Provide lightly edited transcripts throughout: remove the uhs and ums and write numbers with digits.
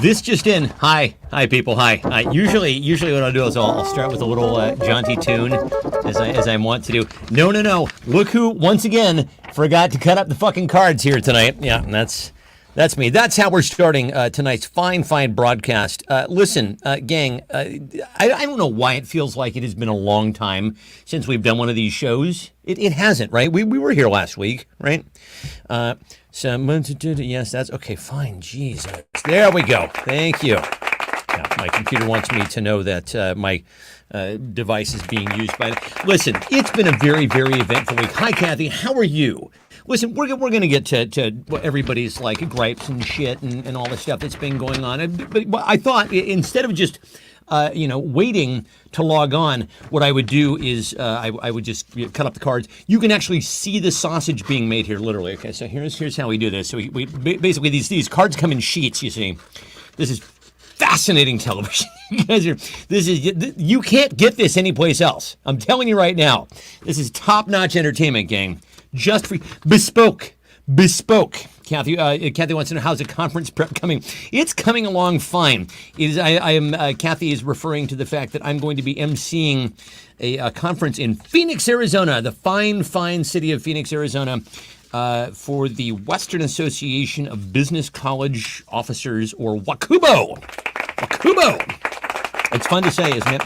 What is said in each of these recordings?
This just in. Hi people. Hi. Usually what I'll do is I'll start with a little jaunty tune, as I want to do. No. Look who once again forgot to cut up the fucking cards here tonight. Yeah, that's me. That's how we're starting tonight's fine broadcast. Listen, gang, I don't know why it feels like it has been a long time since we've done one of these shows. It hasn't, right? We were here last week, right? Yes, that's okay. Fine. Jeez, there we go. Thank you. Yeah, my computer wants me to know that my device is being used by. Listen, it's been a very eventful week. Hi, Kathy. How are you? Listen, we're going to get to everybody's like gripes and shit and all the stuff that's been going on. But I thought instead of just waiting to log on, what I would do is I would just cut up the cards. You can actually see the sausage being made here, literally. Okay, so here's how we do this. So we basically these cards come in sheets. You see, this is fascinating television. You can't get this anyplace else. I'm telling you right now, this is top-notch entertainment, gang. Just for bespoke. Kathy wants to know, how's the conference prep coming? It's coming along fine. Kathy is referring to the fact that I'm going to be emceeing a conference in Phoenix, Arizona, the fine city of Phoenix, Arizona, for the Western Association of Business College Officers, or WACUBO. It's fun to say, isn't it?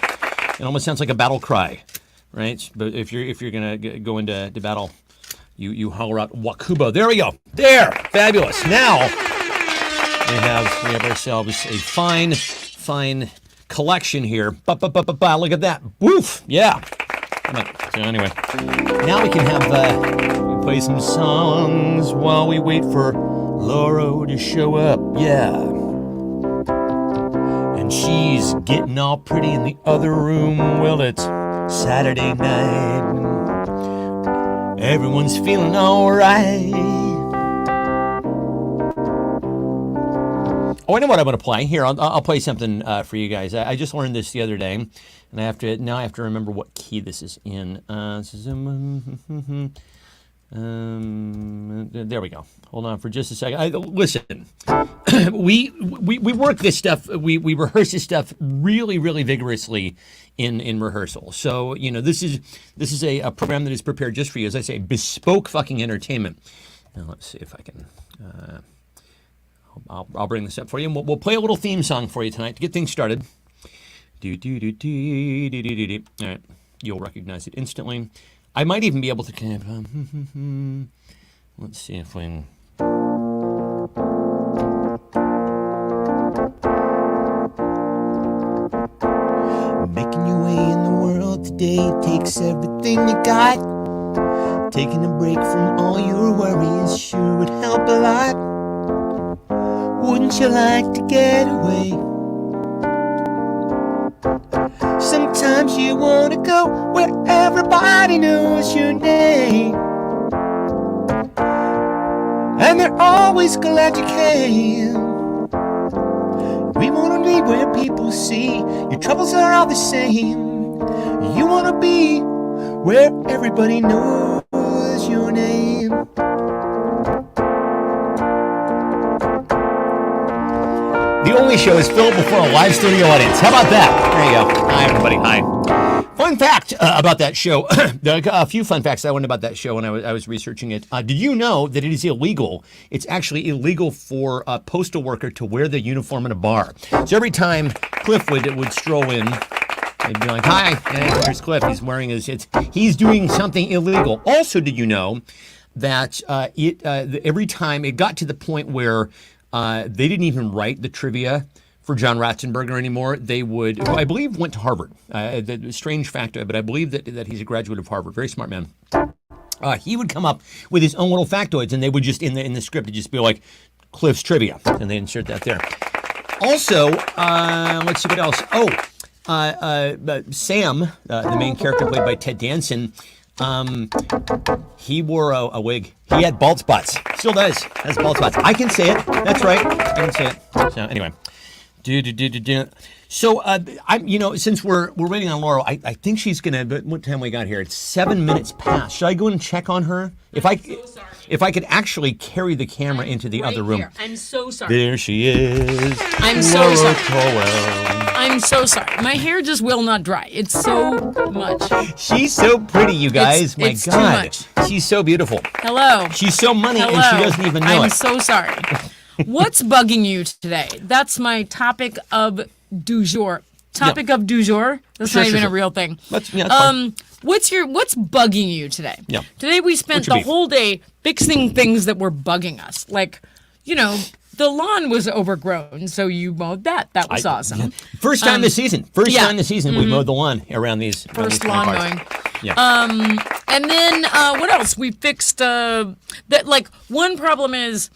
It almost sounds like a battle cry, right? But if you're gonna go into battle, you holler out WACUBO. There we go. There, fabulous. Now we have ourselves a fine collection here. Look at that. Woof. Yeah. So anyway, now we can have play some songs while we wait for Laura to show up. Yeah. And she's getting all pretty in the other room. Well, it's Saturday night. Everyone's feeling all right. Oh, I know what I'm going to play. Here, I'll play something for you guys. I just learned this the other day, and I have to remember what key this is in. There we go. Hold on for just a second. Listen, we work this stuff. We rehearse this stuff really vigorously in rehearsal. So this is a program that is prepared just for you. As I say, bespoke fucking entertainment. Now let's see if I can. I'll bring this up for you, and we'll play a little theme song for you tonight to get things started. All right, you'll recognize it instantly. I might even be able to kind of, let's see if we can. Making your way in the world today takes everything you got. Taking a break from all your worries sure would help a lot. Wouldn't you like to get away? Sometimes you want to go where everybody knows your name, and they're always glad you came. We want to be where people see your troubles are all the same. You want to be where everybody knows your name. The only show is filled before a live studio audience. How about that? There you go. Hi, everybody. Hi. Fun fact about that show. A few fun facts I learned about that show when I was researching it. Did you know that it is illegal? It's actually illegal for a postal worker to wear the uniform in a bar. So every time Cliff would stroll in, they'd be like, "Hi, here's Cliff. He's wearing he's doing something illegal." Also, did you know that every time it got to the point where they didn't even write the trivia for John Ratzenberger anymore. They would, who I believe went to Harvard. Strange fact, but I believe that he's a graduate of Harvard. Very smart man. He would come up with his own little factoids, and they would just, in the script, it'd just be like, Cliff's Trivia, and they insert that there. Also, let's see what else. Sam, the main character played by Ted Danson, he wore a wig. He had bald spots. Still does. Has bald spots. I can say it. That's right. I can say it. So anyway, So I'm, since we're waiting on Laurel, I think she's gonna. But what time we got here? It's 7 minutes past. Should I go and check on her? I'm so sorry. If I could actually carry the camera into the other room. Here. I'm so sorry. There she is. I'm so Laurel sorry. Crowell. I'm so sorry. My hair just will not dry. It's so much. She's so pretty, you guys. My it's too God, much. she's so beautiful. Hello. She's so money, Hello. and she doesn't even know I'm it. so sorry. What's bugging you today? That's my topic of du jour. Topic of du jour. That's Sure, not even sure. a real thing. That's fine. What's bugging you today? Yeah. Today we spent What's your the beef? whole day fixing things that were bugging us. Like, the lawn was overgrown, so you mowed that. That was awesome. First time this season. Time this season we mowed the lawn around these. around these First lawn parts. mowing. Yeah. And then what else? We fixed that. Like, one problem is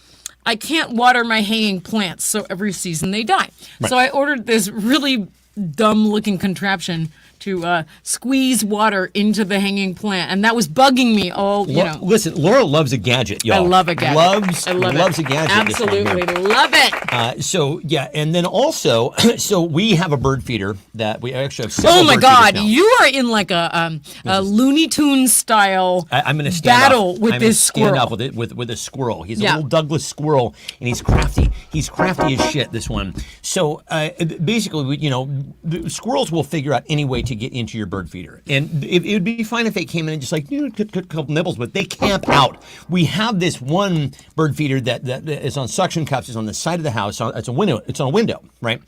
I can't water my hanging plants, so every season they die. Right. So I ordered this really dumb-looking contraption to squeeze water into the hanging plant, and that was bugging me all. Listen, Laura loves a gadget, y'all. I love a gadget. Loves I love loves it. a gadget. this one here. Absolutely love it. So yeah, and then also, so we have a bird feeder that we actually have several Oh my bird God! feeders now. You are in like a Looney Tunes style I'm going to stand battle up. with I'm gonna this stand squirrel. up with it with a squirrel. He's a Yeah. little Douglas squirrel, and he's crafty. He's crafty as shit. This one. So basically, the squirrels will figure out any way to get into your bird feeder, and it would be fine if they came in and just like took a couple nibbles, but they camp out. We have this one bird feeder that is on suction cups. It's on the side of the house. It's a window. It's on a window, right?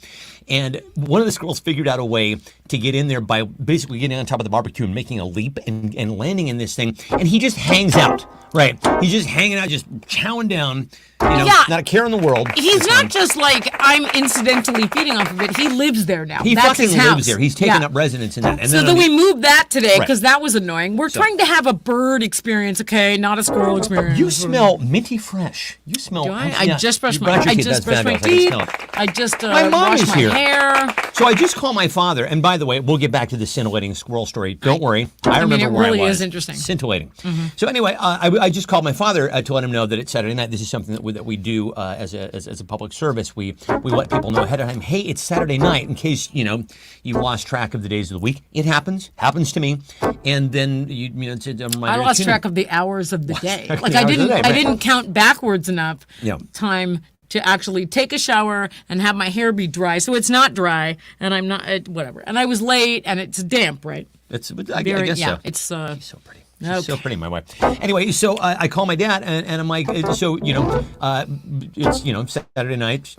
And one of the squirrels figured out a way to get in there by basically getting on top of the barbecue and making a leap and landing in this thing. And he just hangs out, right? He's just hanging out, just chowing down, Yeah. not a care in the world. He's This not one. just like I'm incidentally feeding off of it. He lives there now. He That's fucking his house. lives there. He's taken Yeah. up residence in that. And So then we moved that today Right. because that was annoying. We're trying to have a bird experience, okay, not a squirrel experience. You smell minty fresh. You smell. Do I? yeah, I just brushed you my. brushed your I teeth. just That's brushed my fabulous. I can teeth. smell it. I just My mom washed is my here. hair. So I just called my father, and by the way, we'll get back to the scintillating squirrel story. Don't worry, I remember it where really I was. is interesting. Scintillating. So anyway, I just called my father to let him know that it's Saturday night. This is something that we do as a public service. We let people know ahead of time. Hey, it's Saturday night. In case you lost track of the days of the week, it happens to me. And then it's a reminder. I lost to track of the hours of the day. track of Like the I hours of the didn't. day, I right. didn't count backwards enough. Yeah. Time to actually take a shower and have my hair be dry, so it's not dry, and I'm not whatever. And I was late, and it's damp, right? I guess yeah, so. it's So pretty. She's so Okay. pretty, my wife. Anyway, so I call my dad and I'm like, so it's Saturday night.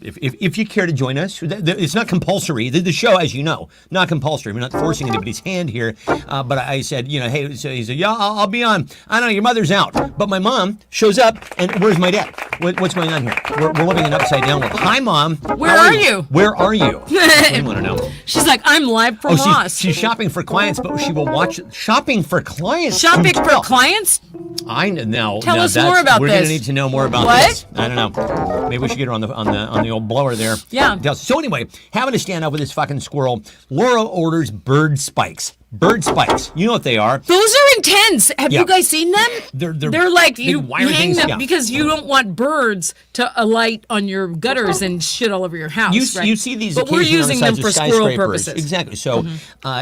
If you care to join us, it's not compulsory. The show, as you know, not compulsory. We're not forcing anybody's hand here. But I said, hey, so he said, yeah, I'll be on. I don't know, your mother's out, but my mom shows up, and where's my dad? What's going on here? We're living in upside down world. Hi, mom. Where How are you? Where are you? I want to know. She's like, I'm live from Lost. She's shopping for clients, but she will watch shopping for clients. Shopping for Well, clients? I know. Tell no, us more about we're this. gonna need to know more about What? this. I don't know. Maybe we should get her on the old blower there. Yeah. So anyway, having to stand up with this fucking squirrel, Laura orders bird spikes. Bird spikes. You know what they are? Those are intense. Have Yeah. you guys seen them? They're like big you wire hang things, them yeah. because you don't want birds to alight on your gutters and shit all over your house. right? You see these but we're occasionally using on them the for sides of squirrel skyscrapers. purposes. Exactly. So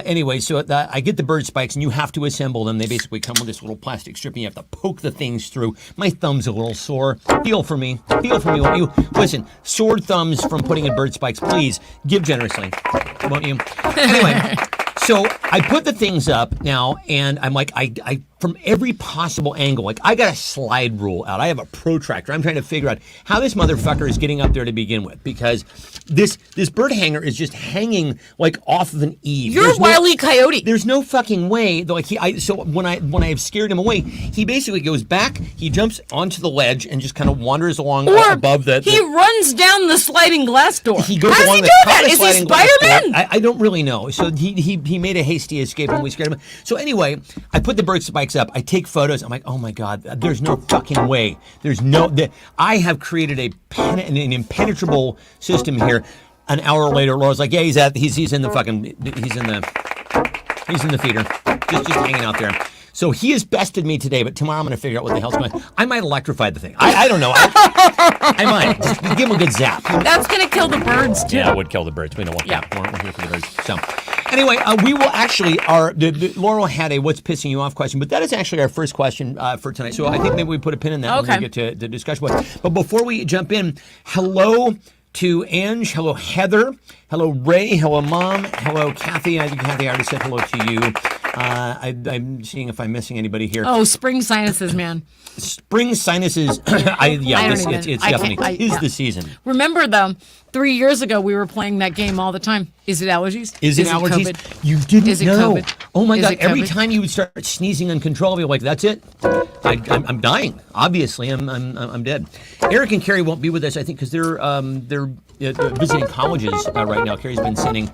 anyway, so I get the bird spikes, and you have to assemble them. They basically come with this little plastic strip, and you have to poke the things through. My thumb's a little sore. Feel for me, won't you? Listen, sore thumbs from putting in bird spikes. Please give generously, won't you? Anyway. So I put the things up now, and I'm like, I from every possible angle, like I got a slide rule out. I have a protractor. I'm trying to figure out how this motherfucker is getting up there to begin with, because this bird hanger is just hanging like off of an eave. You're There's a Wile E. Coyote. There's no fucking way. Like so when I've scared him away, he basically goes back. He jumps onto the ledge and just kind of wanders along Or above the. he runs down the sliding glass door. He goes How does along he the do top that? of the Is he sliding glass door. Spider-Man? I don't really know. So he made a hasty escape and we scared him. So anyway, I put the bird spikes up. I take photos. I'm like, oh my God, there's no fucking way. I have created an impenetrable system here. An hour later, Laura's like, yeah, he's in the feeder, just hanging out there. So he has bested me today, but tomorrow I'm going to figure out what the hell's going on. I might electrify the thing. I don't know. I might. Just give him a good zap. That's going to kill the birds, too. Yeah, it would kill the birds. We don't want Yeah. that. We're here for the birds. So, anyway, we will actually, Laurel had a what's pissing you off question, but that is actually our first question for tonight. So I think maybe we put a pin in that when Okay. we get to the discussion. But before we jump in, hello to Ange, hello Heather, hello Ray, hello Mom, hello Kathy. I think Kathy already said hello to you. I'm seeing if I'm missing anybody here. Oh, spring sinuses, man. Spring sinuses. It's definitely is the season. Remember, though, 3 years ago, we were playing that game all the time. Is it allergies? Is it allergies? COVID? You didn't Is it know. COVID? Oh my Is God! it Every COVID? time you would start sneezing uncontrollably, you're like, "That's it. I'm dying. Obviously, I'm dead." Eric and Carrie won't be with us, I think, because they're visiting colleges right now. Carrie's been sending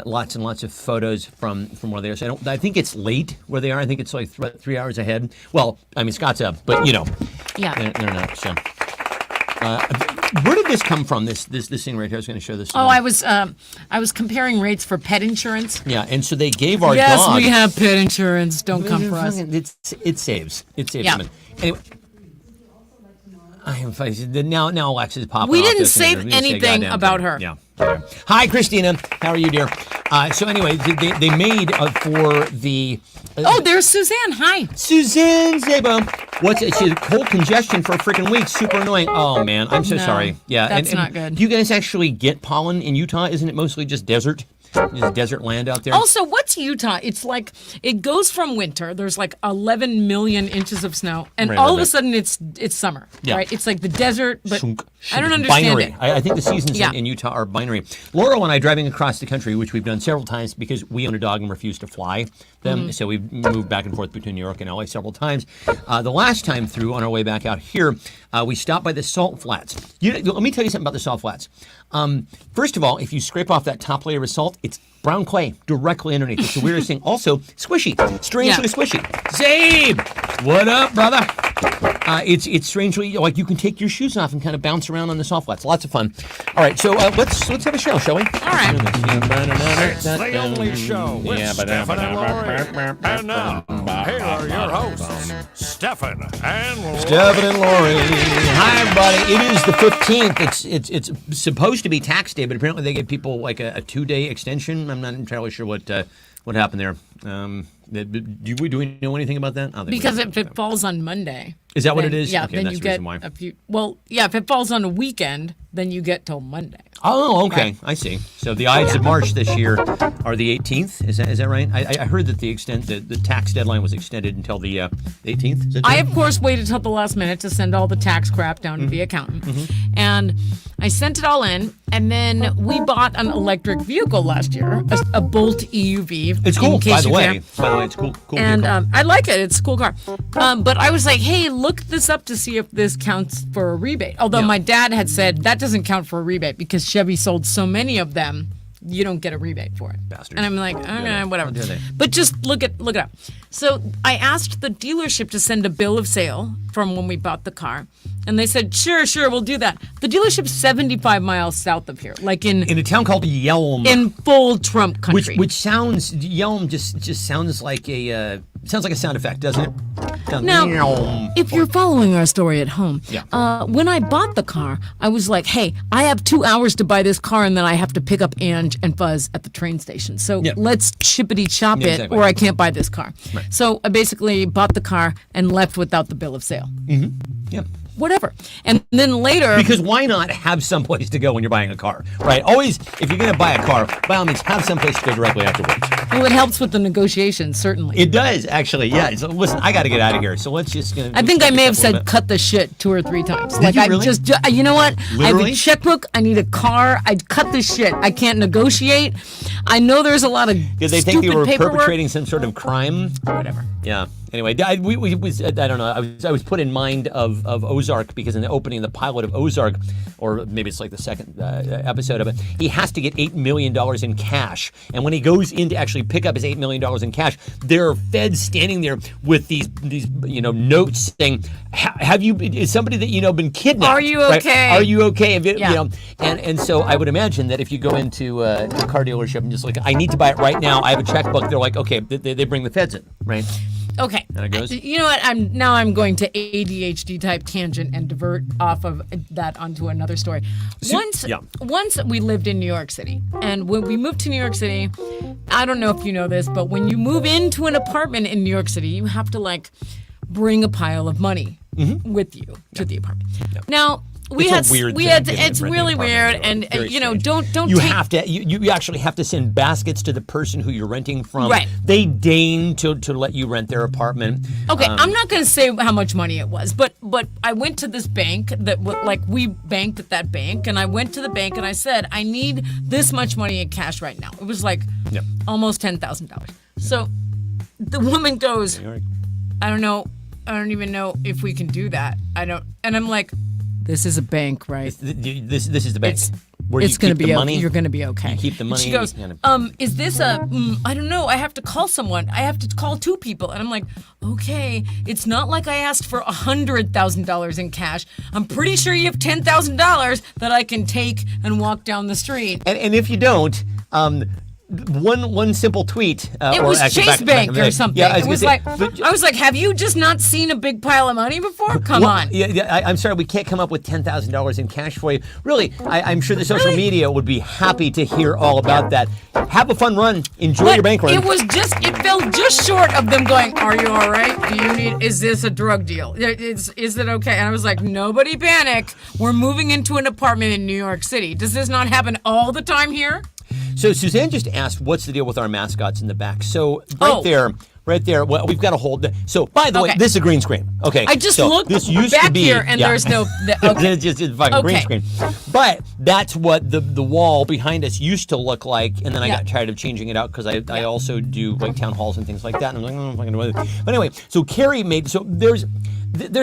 lots and lots of photos from where they are. So I think it's late where they are. I think it's like 3 hours ahead. Well, I mean Scott's up, but Yeah. they're not. So. Where did this come from? This thing right here. I was going to show this. Oh, I was comparing rates for pet insurance. Yeah, and so they gave our Yes, dog. we have pet insurance. Don't come for us. It saves. It saves. Yeah. Them. Anyway. I am now Alexa's popping We off didn't this say and anything goddamn about thing. her. Yeah. Hi, Christina. How are you, dear? So anyway, they made for the Oh, there's Suzanne. Hi. Suzanne Zabo. She had cold congestion for a freaking week. Super annoying. Oh man, I'm so No, sorry. Yeah, that's not good. Do you guys actually get pollen in Utah? Isn't it mostly just desert? Just desert land out there. Also, what's Utah? It's like it goes from winter. There's like 11 million inches of snow, and Right, all right, of a right. sudden it's summer. Yeah. Right? It's like the desert, but Shunk. I don't understand binary. it. I think the seasons Yeah. in Utah are binary. Laurel and I driving across the country, which we've done several times because we own a dog and refuse to fly them. Mm-hmm. So we've moved back and forth between New York and LA several times. The last time through, on our way back out here, we stopped by the Salt Flats. Let me tell you something about the Salt Flats. First of all, if you scrape off that top layer of salt, it's brown clay directly underneath. It's the weirdest thing. Also, squishy, strangely Yeah. squishy. Zabe, what up, brother? It's strangely like you can take your shoes off and kind of bounce around on the Salt Flats. Lots of fun. All right, so let's have a show, shall we? All right. It's the only show with Stefan and Laurie. And now, here are your hosts, Stefan and Laurie. Stefan and Laurie. Hi, everybody. It is the 15th. It's supposed to be tax day, but apparently they give people like a 2-day extension. I'm not entirely sure what happened there. Do we know anything about that? I don't think we Because know. if it falls on Monday. Is that what then- it is? Yeah, Okay, then that's you the get reason why. a few. Well, yeah, if it falls on a weekend, then you get till Monday. Oh, okay. Right. I see. So the Ides of March this year are the 18th. Is that right? I heard that the tax deadline was extended until the 18th. Is that I, true? of course, waited till the last minute to send all the tax crap down to the accountant. And I sent it all in. And then we bought an electric vehicle last year, a Bolt EUV. It's cool, in case by the you way. care. By the way, it's cool. Cool. And vehicle. I like it. It's a cool car. But I was like, hey, look this up to see if this counts for a rebate. Although Yeah. my dad had said that doesn't count for a rebate because Chevy sold so many of them, you don't get a rebate for it. Bastards. And I'm like, okay, whatever. How dare they? But just look it up. So I asked the dealership to send a bill of sale from when we bought the car. And they said, sure, we'll do that. The dealership's 75 miles south of here, like in in a town called Yelm. full Trump country. Which sounds Yelm just sounds like a sound effect, doesn't it? Sounds- Now, Yelm. if you're following our story at home, Yeah. when I bought the car, I was like, hey, I have 2 hours to buy this car, and then I have to pick up Ange and Fuzz at the train station. So Yeah. let's chippity chop Yeah, it, exactly. or I can't buy this car. So I basically bought the car and left without the bill of sale. Yeah. Whatever. And then later, Because why not have someplace to go when you're buying a car, right? Always, if you're going to buy a car, by all means, have someplace to go directly afterwards. well, it helps with the negotiations, certainly. It does, actually, yeah. So listen, I got to get out of here, so let's just. I think I may have said cut the shit 2 or 3 times. Did you I really? you know what? I have Literally? a checkbook. I need a car. I'd cut the shit. I can't negotiate. I know there's a lot of Did they think they stupid were paperwork. perpetrating some sort of crime? Whatever. Yeah. Anyway, I don't know. I was put in mind of Ozark because in the opening, the pilot of Ozark, or maybe it's like the second episode of it, he has to get $8 million in cash. And when he goes in to actually pick up his $8 million in cash, there are feds standing there with these notes saying, is somebody that been kidnapped? Are you right? okay? Are you okay? Yeah. And so I would imagine that if you go into a car dealership and just like, I need to buy it right now, I have a checkbook, they're like, okay, they bring the feds in, right? Okay. And it goes? You know what? I'm going to ADHD type tangent and divert off of that onto another story. Once we lived in New York City, and when we moved to New York City, I don't know if you know this, but when you move into an apartment in New York City, you have to like bring a pile of money with you to the apartment. Now. It's really weird, and you know, don't you take, have to you actually have to send baskets to the person who you're renting from. Right. They deign to let you rent their apartment. Okay, I'm not going to say how much money it was, but I went to this bank we banked at that bank, and I went to the bank and I said I need this much money in cash right now. It was like almost $10,000. So the woman goes, I don't even know if we can do that. And I'm like, this is a bank, right? This is the bank. It's going to be money. You're going to be okay. You keep the money. She goes, is this I don't know. I have to call someone. I have to call two people. And I'm like, okay. It's not like I asked for $100,000 in cash. I'm pretty sure you have $10,000 that I can take and walk down the street. And if you don't, one simple tweet. It was Chase Bank or something. Yeah, I was like, have you just not seen a big pile of money before? Come on. Yeah, I'm sorry, we can't come up with $10,000 in cash for you. Really, I'm sure the social media would be happy to hear all about that. Have a fun run. Enjoy your bank run. It fell just short of them going, are you all right? Is this a drug deal? Is it okay? And I was like, nobody panic. We're moving into an apartment in New York City. Does this not happen all the time here? So Suzanne just asked, what's the deal with our mascots in the back? So right there. Well, we've got to hold. So, by the way, this is a green screen. Okay. I just looked this used back to be, here, and there's no. Okay. It's just a fucking green screen. But that's what the wall behind us used to look like, and then I got tired of changing it out because I also do like town halls and things like that, and I'm like, oh, I'm not gonna do it. But anyway, so Carrie made. So there's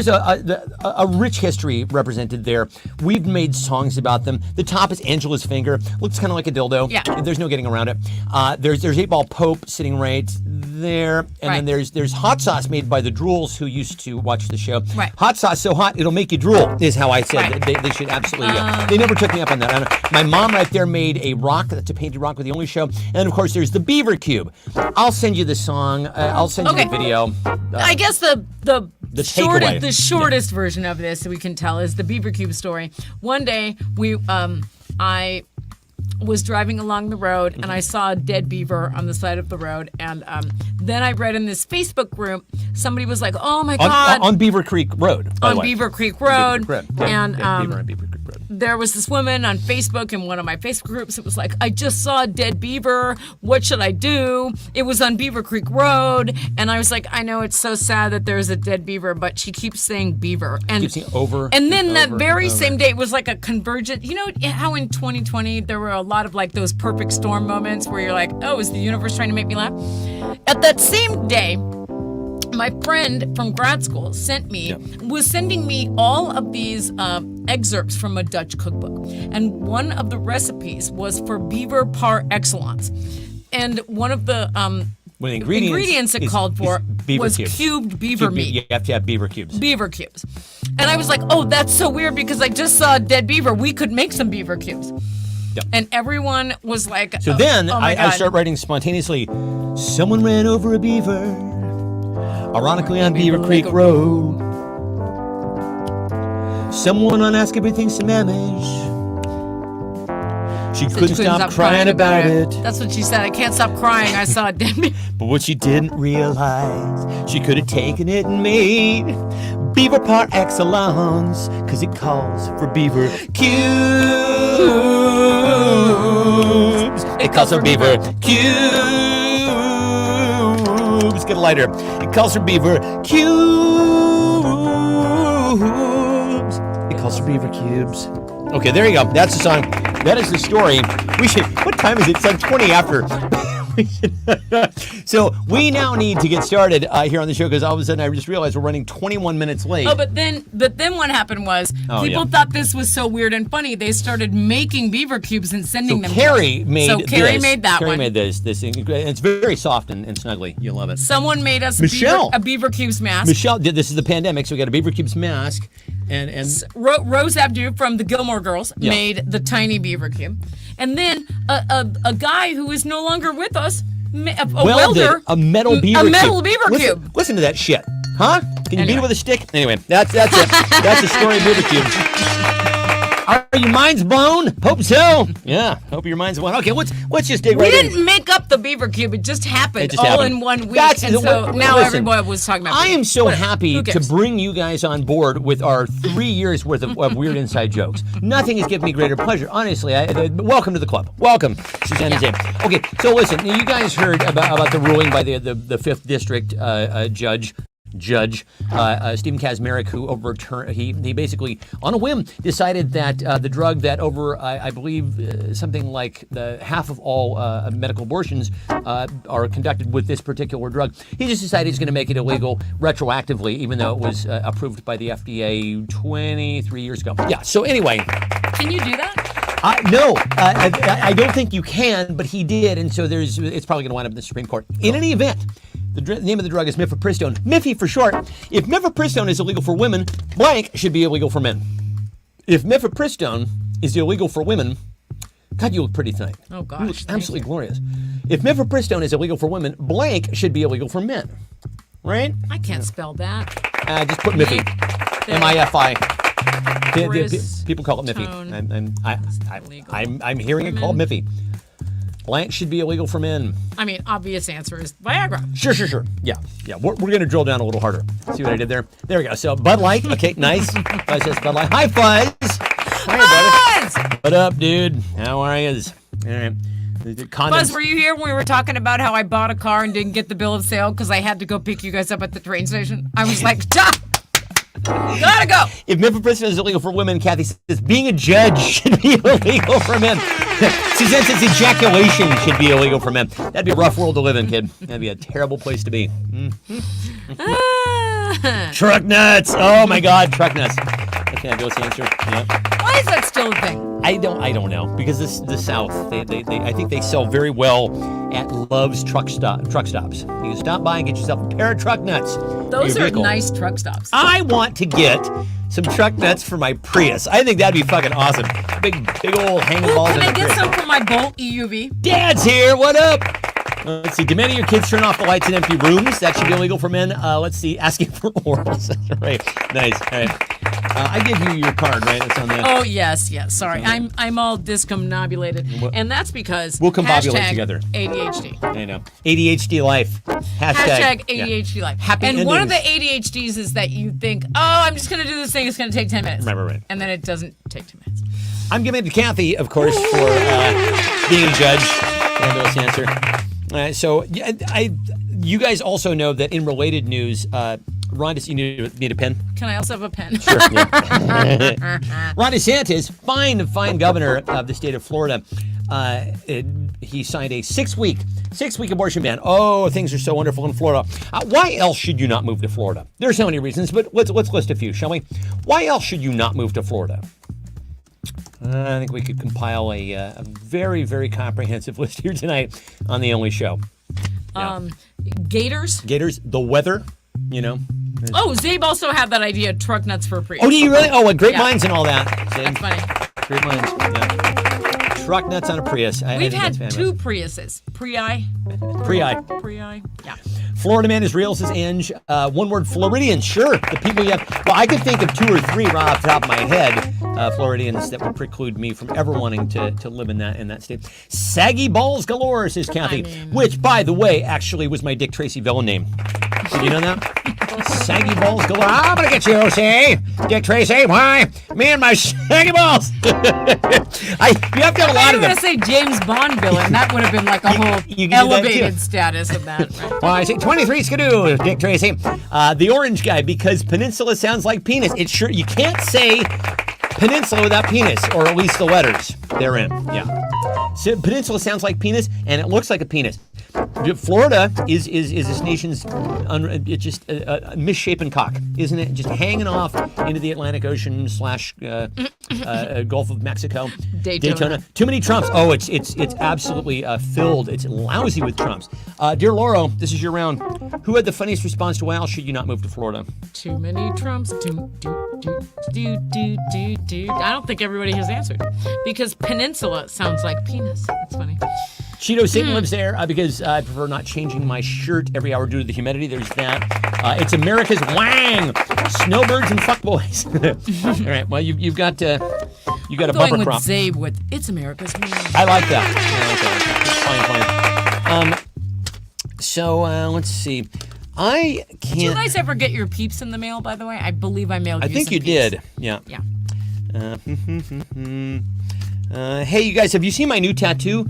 a rich history represented there. We've made songs about them. The top is Angela's finger. Looks kind of like a dildo. Yeah. There's no getting around it. There's 8-Ball Pope sitting right there, and then there's hot sauce made by the Drools who used to watch the show. Right. Hot sauce so hot it'll make you drool is how I said. Right. They should absolutely. They never took me up on that. My mom right there made a rock. That's a painted rock with the only show. And of course there's the Beaver Cube. I'll send you the song. I'll send you the video. I guess the takeaway. shortest version of this we can tell is the Beaver Cube story. One day I was driving along the road and I saw a dead beaver on the side of the road, and then I read in this Facebook group somebody was like, oh my god, on Beaver Creek Road, on Beaver Creek Road, Beaver Creek Road. And Beaver on Beaver Creek Road. There was this woman on Facebook in one of my Facebook groups. It was like, I just saw a dead beaver. What should I do? It was on Beaver Creek Road. And I was like, I know it's so sad that there's a dead beaver, but she keeps saying beaver. And keeps saying over. And then that very same day, it was like a convergent. You know how in 2020 there were a lot of like those perfect storm moments where you're like, oh, is the universe trying to make me laugh? At that same day, my friend from grad school was sending me all of these excerpts from a Dutch cookbook. And one of the recipes was for beaver par excellence. And one of the ingredients it called for was cubed beaver meat. You have to have beaver cubes. Beaver cubes. And I was like, oh, that's so weird because I just saw a dead beaver. We could make some beaver cubes. Yep. And everyone was like, so then I start writing spontaneously, someone ran over a beaver, ironically on Beaver Creek Road. Someone on Ask Everything Sammamish. She couldn't stop crying about it. That's what she said. I can't stop crying. I saw a dead beaver. But what she didn't realize, she could have taken it and made beaver par excellence, because it calls for beaver cubes. It calls for beaver cubes. Get a lighter. It calls for beaver cubes. It calls for beaver cubes. Okay, there you go. That's the song. That is the story. What time is it? It's like 20 after. So we now need to get started here on the show because all of a sudden I just realized we're running 21 minutes late. Oh, but then what happened was people thought this was so weird and funny. They started making beaver cubes and sending them. Carrie made that Carrie one. made this. It's very soft and snuggly. You'll love it. Someone made us a beaver cubes mask. Michelle did. This is the pandemic, so we got a beaver cubes mask. And Rose Abdu from the Gilmore Girls made the tiny beaver cube. And then a guy who is no longer with us A Welded welder. a metal beaver A cube. metal beaver Listen, cube. listen to that shit. Huh? Can you beat it Anyway. with a stick? Anyway, that's it. That's the story of beaver cubes. Are your minds blown? Hope so. Yeah, hope your minds blown. Okay, let's just dig We right in. didn't make up the beaver cube. It just happened It just all happened. in 1 week. That's- and so now listen, everybody was talking about I beaver am so Whatever. happy Who to cares? bring you guys on board with our 3 years worth of weird inside jokes. Nothing has given me greater pleasure. Honestly, welcome to the club. Welcome, Suzanne and Zane. Okay, so listen, you guys heard about the ruling by the 5th District judge. Stephen Kazmarek, who overturned, he basically, on a whim, decided that the drug that I believe something like the half of all medical abortions are conducted with this particular drug. He just decided he's going to make it illegal retroactively, even though it was approved by the FDA 23 years ago. Yeah. So anyway. Can you do that? No, I don't think you can, but he did, and so it's probably going to wind up in the Supreme Court. In any event, the name of the drug is mifepristone. Miffy for short. If mifepristone is illegal for women, blank should be illegal for men. If mifepristone is illegal for women, God, you look pretty tonight. Oh, gosh, You look thank absolutely glorious. If mifepristone is illegal for women, blank should be illegal for men. Right? I can't spell that. Just put Miffy. M-I-F-I. People call it Miffy. Pristone. I'm hearing it called Miffy. Blank should be illegal for men. I mean, obvious answer is Viagra. Sure. Yeah. We're going to drill down a little harder. See what I did there? There we go. So Bud Light. Okay, nice. Fuzz says Bud Light. Hi, Fuzz. Hi, Buzz! buddy. What up, dude? How are you? All right. Condoms. Buzz, were you here when we were talking about how I bought a car and didn't get the bill of sale because I had to go pick you guys up at the train station? I was like, stop! Gotta go! If mifepristone is illegal for women, Kathy says being a judge should be illegal for men. Suzanne says ejaculation should be illegal for men. That'd be a rough world to live in, kid. That'd be a terrible place to be. Truck nuts. Oh my God, truck nuts. Okay, fabulous answer. Yeah. Why is that still a thing? I don't know, because this the South. I think they sell very well at Love's truck stops. You can stop by and get yourself a pair of truck nuts. for Those your are vehicle. nice truck stops. I want to get some truck nuts for my Prius. I think that'd be fucking awesome. Big old hanging Ooh, balls. can in I the get Prius. some for my Bolt EUV? Dad's here. What up? Let's see. Do many of your kids turn off the lights in empty rooms? That should be illegal for men. Let's see. Asking for orals. Right. Nice. All right. I give you your card, right? That's on there. Oh yes. Sorry, I'm all discombobulated, and that's because We'll combobulate hashtag together. ADHD. I know. ADHD life. Hashtag Yeah. ADHD life. Happy and one of the endings. ADHDs is that you think, oh, I'm just gonna do this thing. It's gonna take 10 minutes. Right. And then it doesn't take 10 minutes. I'm giving it to Kathy, of course, for being a judge. Fabulous answer. So you guys also know that in related news, Ron DeSantis, you need a pen? Can I also have a pen? Sure. Ron DeSantis, fine governor of the state of Florida. He signed a six-week abortion ban. Oh, things are so wonderful in Florida. Why else should you not move to Florida? There's so many reasons, but let's list a few, shall we? Why else should you not move to Florida? I think we could compile a very, very comprehensive list here tonight on The Only Show. Gators. Gators, the weather, Oh, Zabe also had that idea, truck nuts for a Prius. Oh, do you really? Oh, great Yeah. minds and all that. See? That's funny. Great minds. Yeah. Truck nuts on a Prius. I We've think had that's two fabulous. Priuses. Prii. Pre-I. Yeah. Florida man is real, says Ange. One word, Floridians. Sure. The people you have. Well, I could think of 2 or 3 right off the top of my head, Floridians that would preclude me from ever wanting to live in that state. Saggy balls galore, says Kathy. Which, by the way, actually was my Dick Tracy villain name. Did you know that? Saggy balls galore. I'm gonna get you, see? Dick Tracy. Why? Me and my saggy balls. You have to have a lot I of was them. going to say James Bond villain. That would have been like a whole you can do that, elevated too. status of that. Right? Well, I say 23 skidoo, Dick Tracy. The orange guy, because peninsula sounds like penis. It's sure you can't say peninsula without penis, or at least the letters therein. Yeah. So peninsula sounds like penis, and it looks like a penis. Florida is this nation's it's just a misshapen cock, isn't it? Just hanging off into the Atlantic Ocean / Gulf of Mexico. Daytona. Too many Trumps. Oh, it's absolutely filled. It's lousy with Trumps. Dear Lauro, this is your round. Who had the funniest response to why else should you not move to Florida? Too many Trumps. Do. I don't think everybody has answered because peninsula sounds like penis. That's funny. Cheeto Satan lives there because I prefer not changing my shirt every hour due to the humidity. There's that. It's America's Wang, snowbirds and fuckboys. All right. Well, you've got a Going bumper with crop. Zabe with It's America's Wang. I like that. Fine. So let's see. I can't. Did you guys ever get your peeps in the mail, by the way? I believe I mailed you I think some you peeps. did. Yeah. Yeah. Hey, you guys, have you seen my new tattoo?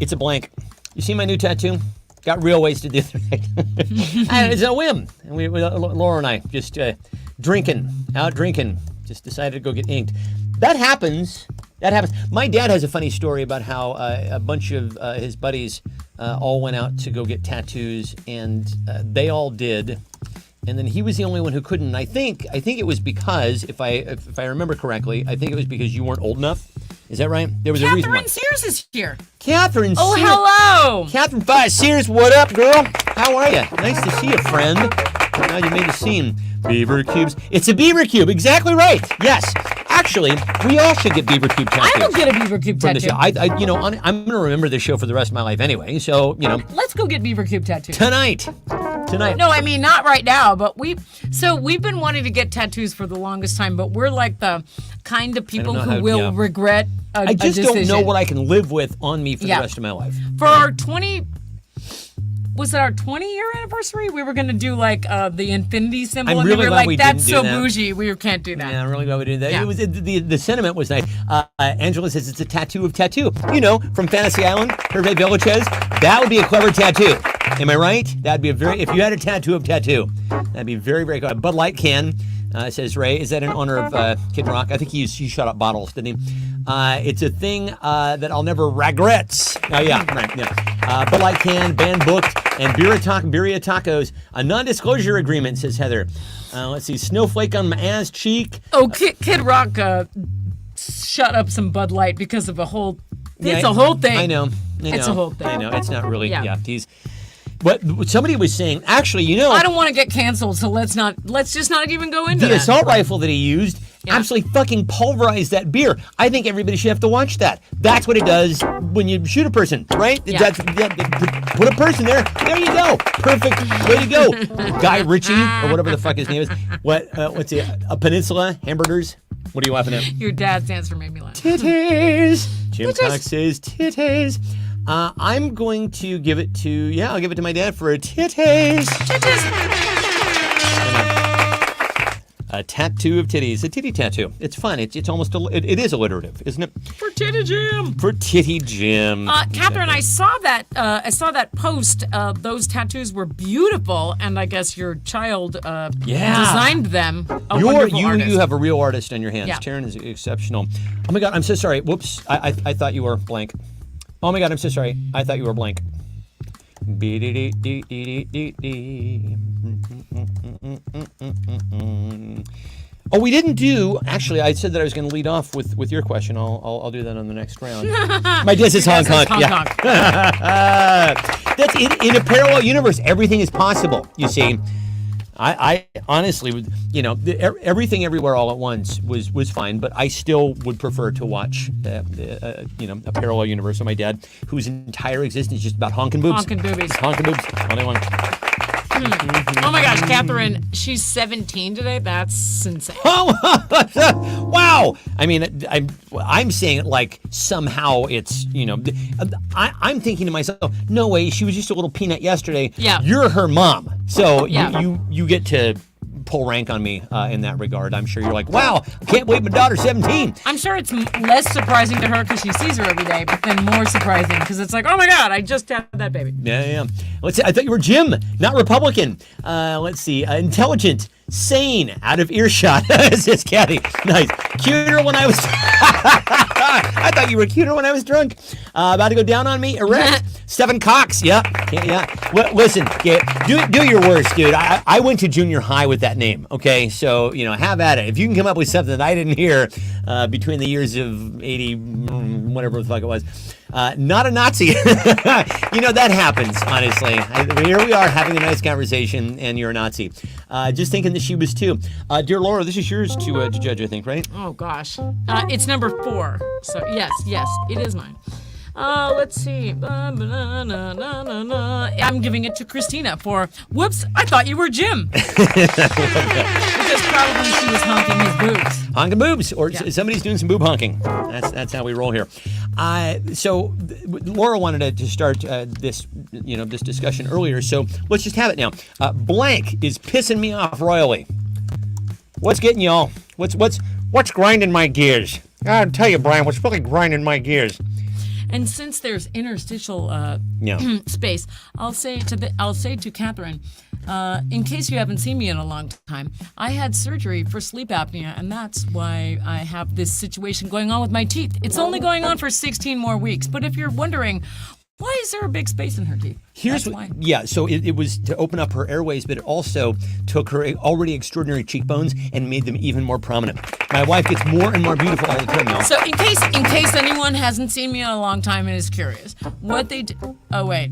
It's a blank. You see my new tattoo? Got real wasted the other night. It's a whim. And Laura and I just out drinking. Just decided to go get inked. That happens. My dad has a funny story about how a bunch of his buddies all went out to go get tattoos, and they all did. And then he was the only one who couldn't. And I think it was because, if I remember correctly, I think it was because you weren't old enough. Is that right? There was a reason why. Catherine Sears is here. Catherine Oh, Sears. hello. Catherine Sears, what up, girl? How are you? Nice to see you, friend. Now you made a scene. Beaver cubes. It's a beaver cube. Exactly right. Yes. Actually, we all should get beaver cube tattoos. I will get a Beaver Cube from the tattoo. show. I'm going to remember this show for the rest of my life anyway. So, Let's go get Beaver Cube tattoo. tonight. No, I mean not right now, but we've been wanting to get tattoos for the longest time, but we're like the kind of people know who how- will yeah. regret I just don't know decision. what I can live with on me for Yeah. the rest of my life. For our 20 year anniversary, we were going to do like the infinity symbol, I'm and really we were glad like, we that's didn't so do that. bougie, we can't do that. Yeah, I'm really glad we did that. Yeah. It was the sentiment was nice. Angela says it's a tattoo of tattoo. From Fantasy Island, Hervé Villachez. That would be a clever tattoo. Am I right? That'd be if you had a tattoo of tattoo, that'd be very, very good. Bud Light can, says Ray. Is that in honor of Kid Rock? I think he shot up bottles, didn't he? It's a thing that I'll never regrets. Oh, yeah, right, yeah. Bud Light can, band booked, and Birria Tacos. A non-disclosure agreement, says Heather. Let's see, snowflake on my ass cheek. Oh, Kid Rock shut up some Bud Light because of a whole. It's a whole thing. I know. It's a whole thing. I know. It's not really. Yeah. Yeah. What somebody was saying. Actually, I don't want to get canceled, so let's just not even go into the that. assault rifle that he used absolutely fucking pulverized that beer. I think everybody should have to watch that. That's what it does when you shoot a person, right? Yeah. Put a person there. There you go. Perfect. Way to go. Guy Ritchie or whatever the fuck his name is. What's it? A Peninsula Hamburgers. What are you laughing at? Your dad's answer made me laugh. Titties. Jim Titties. Cox says titties. I'm going to give it to, I'll give it to my dad for a titties. A tattoo of titties. A titty tattoo. It's fun. It's almost, it is alliterative, isn't it? For Titty Jim. For Titty Jim. Catherine, I saw that post. Those tattoos were beautiful, and I guess your child designed them. You have a real artist on your hands. Yeah. Taryn is exceptional. Oh my God, I'm so sorry. Whoops. I thought you were blank. Oh my God, I'm so sorry. I thought you were blank. Oh, we didn't do. Actually, I said that I was going to lead off with your question. I'll do that on the next round. My guess is Hong Kong. That's in a parallel universe. Everything is possible. You see, I honestly, everything everywhere all at once was fine, but I still would prefer to watch, a parallel universe of my dad, whose entire existence is just about honking boobs. Honking boobies. Honking boobs. All day long. Oh my gosh, Catherine, she's 17 today. That's insane. Oh, wow! I mean, I'm saying it like somehow it's I'm thinking to myself, no way, she was just a little peanut yesterday. Yeah. You're her mom, so Yeah. you get to pull rank on me in that regard. I'm sure you're like, wow, can't believe my daughter's 17. I'm sure it's less surprising to her because she sees her every day, but then more surprising because it's like, oh my God, I just had that baby. Yeah. Let's see. I thought you were Jim, not Republican. Let's see. Intelligent, sane, out of earshot. Says Kathy. Nice. Cuter when I was. I thought you were cuter when I was drunk. About to go down on me. Erect. Stephen Cox. Yeah. Well, listen, do your worst, dude. I went to junior high with that name. Okay, so have at it. If you can come up with something that I didn't hear between the years of 80, whatever the fuck it was. Not a Nazi. That happens, honestly. Here we are having a nice conversation, and you're a Nazi. Just thinking that she was too. Dear Laura, this is yours to judge, I think, right? Oh gosh. It's number 4. So yes, it is mine. Let's see. I'm giving it to Christina for, whoops, I thought you were Jim. Because probably she was honking his boobs. Honking boobs, or somebody's doing some boob honking. That's how we roll here. So Laura wanted to start this discussion earlier. So let's just have it now. Blank is pissing me off royally. What's getting y'all? What's grinding my gears? I'll tell you, Brian, what's really grinding my gears? And since there's interstitial space, I'll say to Catherine, in case you haven't seen me in a long time, I had surgery for sleep apnea, and that's why I have this situation going on with my teeth. It's only going on for 16 more weeks. But if you're wondering, why is there a big space in her teeth? That's why. Yeah, so it was to open up her airways, but it also took her already extraordinary cheekbones and made them even more prominent. My wife gets more and more beautiful all the time now. So in case anyone hasn't seen me in a long time and is curious, what they do... Oh, wait.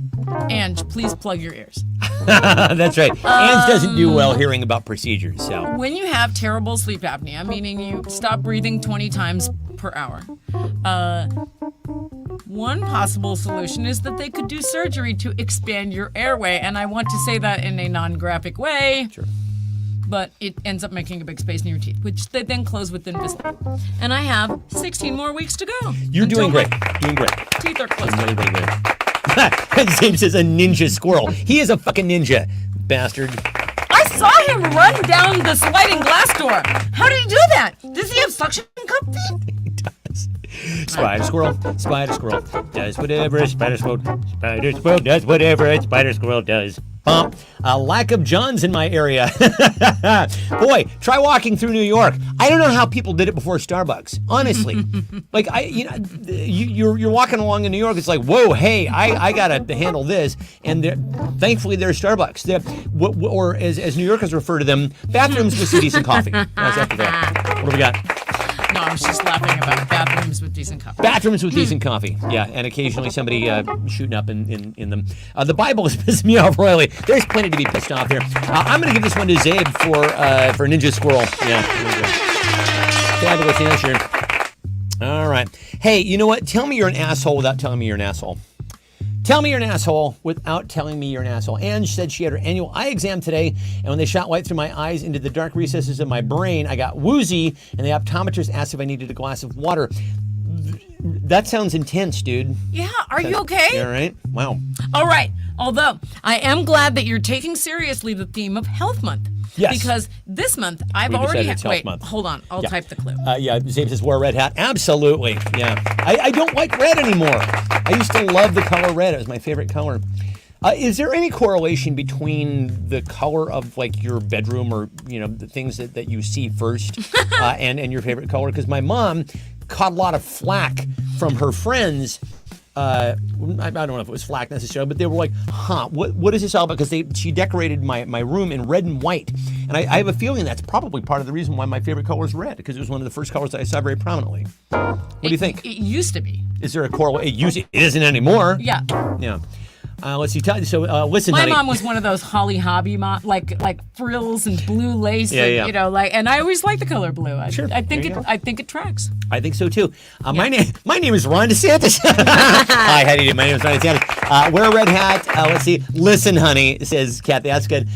Ange, please plug your ears. That's right. Ange doesn't do well hearing about procedures, so... When you have terrible sleep apnea, meaning you stop breathing 20 times per hour, one possible solution is that they could do surgery to expand your airway, and I want to say that in a non-graphic way. Sure. But it ends up making a big space in your teeth, which they then close with Invisalign. And I have 16 more weeks to go. You're doing great. Doing great. Teeth are closed. Really, really great. James says a ninja squirrel. He is a fucking ninja, bastard. I saw him run down the sliding glass door. How did he do that? Does he have suction cup feet? He does. Spider squirrel does whatever a spider squirrel does whatever a spider squirrel does. Bump. A lack of Johns in my area. Boy, try walking through New York. I don't know how people did it before Starbucks. Honestly, like you're walking along in New York. It's like, whoa, hey, I gotta handle this. And thankfully, there's Starbucks. Or as New Yorkers refer to them, bathrooms with decent coffee. That's after that. What do we got? No, I was just laughing about bathrooms with decent coffee. Bathrooms with decent coffee, yeah, and occasionally somebody shooting up in them. The Bible is pissing me off royally. There's plenty to be pissed off here. I'm going to give this one to Zabe for Ninja Squirrel. Yeah, fabulous answer. All right. Hey, you know what? Tell me you're an asshole without telling me you're an asshole. Tell me you're an asshole without telling me you're an asshole. Ange said she had her annual eye exam today, and when they shot light through my eyes into the dark recesses of my brain, I got woozy, and the optometrist asked if I needed a glass of water. That sounds intense, dude. Yeah, are you okay? All right. Wow. All right. Although, I am glad that you're taking seriously the theme of Health Month. Yes. Because this month, I've We already... decided it's Health Month. Hold on. I'll type the clue. Yeah, Zabe says wear a red hat. Absolutely. Yeah. I don't like red anymore. I used to love the color red. It was my favorite color. Is there any correlation between the color of like your bedroom or, the things that you see first and your favorite color? Because my mom caught a lot of flack from her friends. I don't know if it was flack necessarily, but they were like, what is this all about? Because she decorated my room in red and white. And I have a feeling that's probably part of the reason why my favorite color is red, because it was one of the first colors that I saw very prominently. What do you think? It used to be. Is there a correlation? It isn't anymore. Yeah. Yeah. Let's see. So listen, my honey. mom was one of those Holly Hobby like frills and blue lace. Yeah, and, yeah. and I always like the color blue. Sure. I think There you go. I think it tracks. I think so too. My name is Ron DeSantis. Hi, how do you do? My name is Ron DeSantis. Wear a red hat. Let's see. Listen, honey, says Kat. That's good.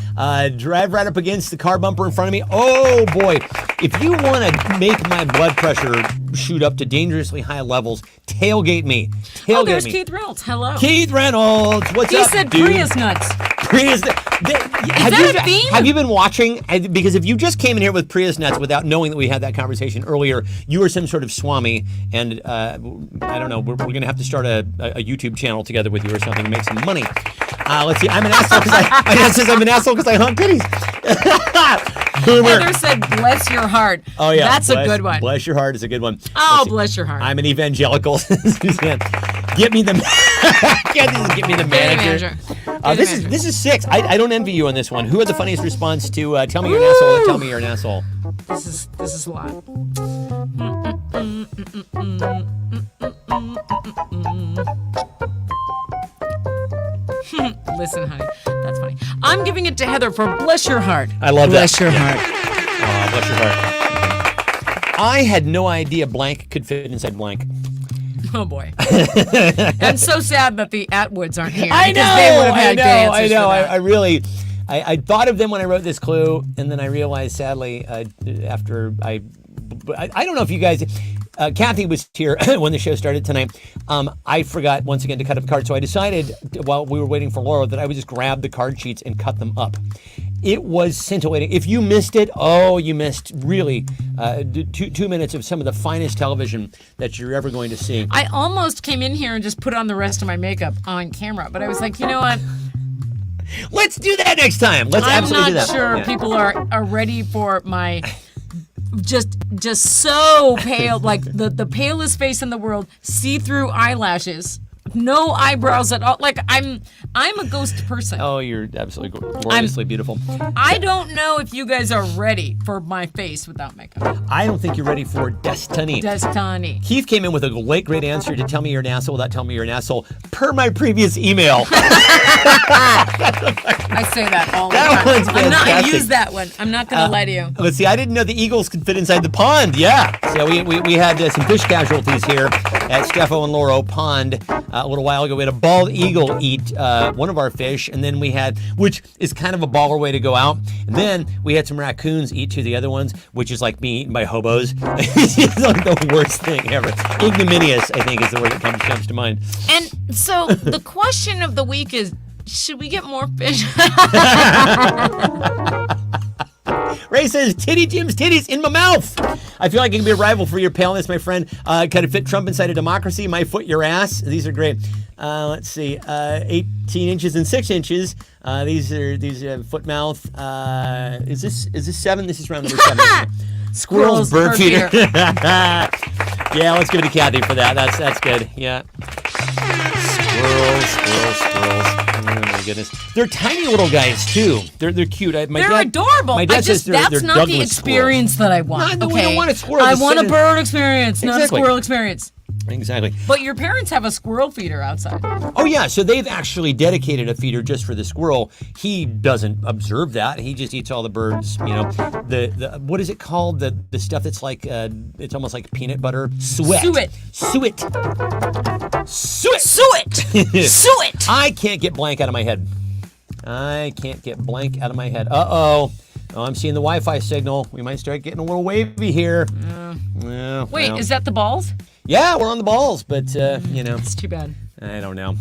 Drive right up against the car bumper in front of me. Oh boy! If you want to make my blood pressure shoot up to dangerously high levels, tailgate me. Oh, there's Keith Reynolds. Hello. Keith Reynolds. What's He up, said dude? Prius nuts. Prius. that a theme? Have you been watching? Because if you just came in here with Prius nuts without knowing that we had that conversation earlier, you are some sort of swami, and I don't know. We're going to have to start a YouTube channel together with you or something to make some money. Let's see. I'm an asshole because I'm an asshole because I hunt titties. Boomer. Heather said, "Bless your heart." Oh yeah, that's a good one. Bless your heart is a good one. Oh, bless your heart. I'm an evangelical. Suzanne, get me the manager. This is 6. I don't envy you on this one. Who had the funniest response to tell me you're an asshole? Tell me you're an asshole. This is a lot. Listen, honey, that's funny. I'm giving it to Heather for bless your heart. I love bless that. Your heart. Bless your heart. I had no idea blank could fit inside blank. Oh boy. I'm so sad that the Atwoods aren't here. I because know. They would have had good I answers know. for that. I really. I thought of them when I wrote this clue, and then I realized, sadly, after I don't know if you guys. Kathy was here when the show started tonight. I forgot once again to cut up the cards, so I decided while we were waiting for Laura that I would just grab the card sheets and cut them up. It was scintillating. If you missed it, you missed really 2 minutes of some of the finest television that you're ever going to see. I almost came in here and just put on the rest of my makeup on camera, but I was like, you know what? Let's do that next time. Let's I'm absolutely not do that. sure Yeah. people are ready for my just so pale, like the palest face in the world, see-through eyelashes, no eyebrows at all. Like I'm a ghost person. Oh, you're absolutely gloriously beautiful. I don't know if you guys are ready for my face without makeup. I don't think you're ready for Destiny. Destiny. Keith came in with a great answer to tell me you're an asshole without telling me you're an asshole, per my previous email. I say that all the That time. one's I fantastic. use that one. I'm not gonna lie to you. Let's see, I didn't know the eagles could fit inside the pond. Yeah. So we had some fish casualties here at Steffo and Lauro Pond a little while ago. We had a bald eagle eat one of our fish, and then we had, which is kind of a baller way to go out. And then we had some raccoons eat two of the other ones, which is like being eaten by hobos. It's like the worst thing ever. Ignominious, I think, is the word that comes to mind. And so the question of the week is, should we get more fish? Ray says, Titty Jim's titties in my mouth. I feel like I can be a rival for your paleness, my friend. Kind of fit Trump inside a democracy. My foot, your ass. These are great. Let's see, 18 inches and 6 inches. These are foot mouth. Is this 7? This is round number 7. Squirrels, bird feeder. Yeah, let's give it to Kathy for that. That's good. Yeah. Squirrels. Oh my goodness. They're tiny little guys too. They're cute. They're adorable. My dad says that's they're not Douglas the experience that I want. No, we okay? don't want a squirrel. I Just want a sit in- bird experience, not a Exactly. squirrel experience. Exactly. But your parents have a squirrel feeder outside. Oh yeah, so they've actually dedicated a feeder just for the squirrel. He doesn't observe that. He just eats all the birds. You know, the what is it called? The stuff that's like it's almost like peanut butter. Suet. Suet. I can't get blank out of my head. Uh-oh. Oh, I'm seeing the Wi-Fi signal. We might start getting a little wavy here. Yeah, Wait, well. is that the balls? Yeah, we're on the balls, but you know, It's too bad. I don't know.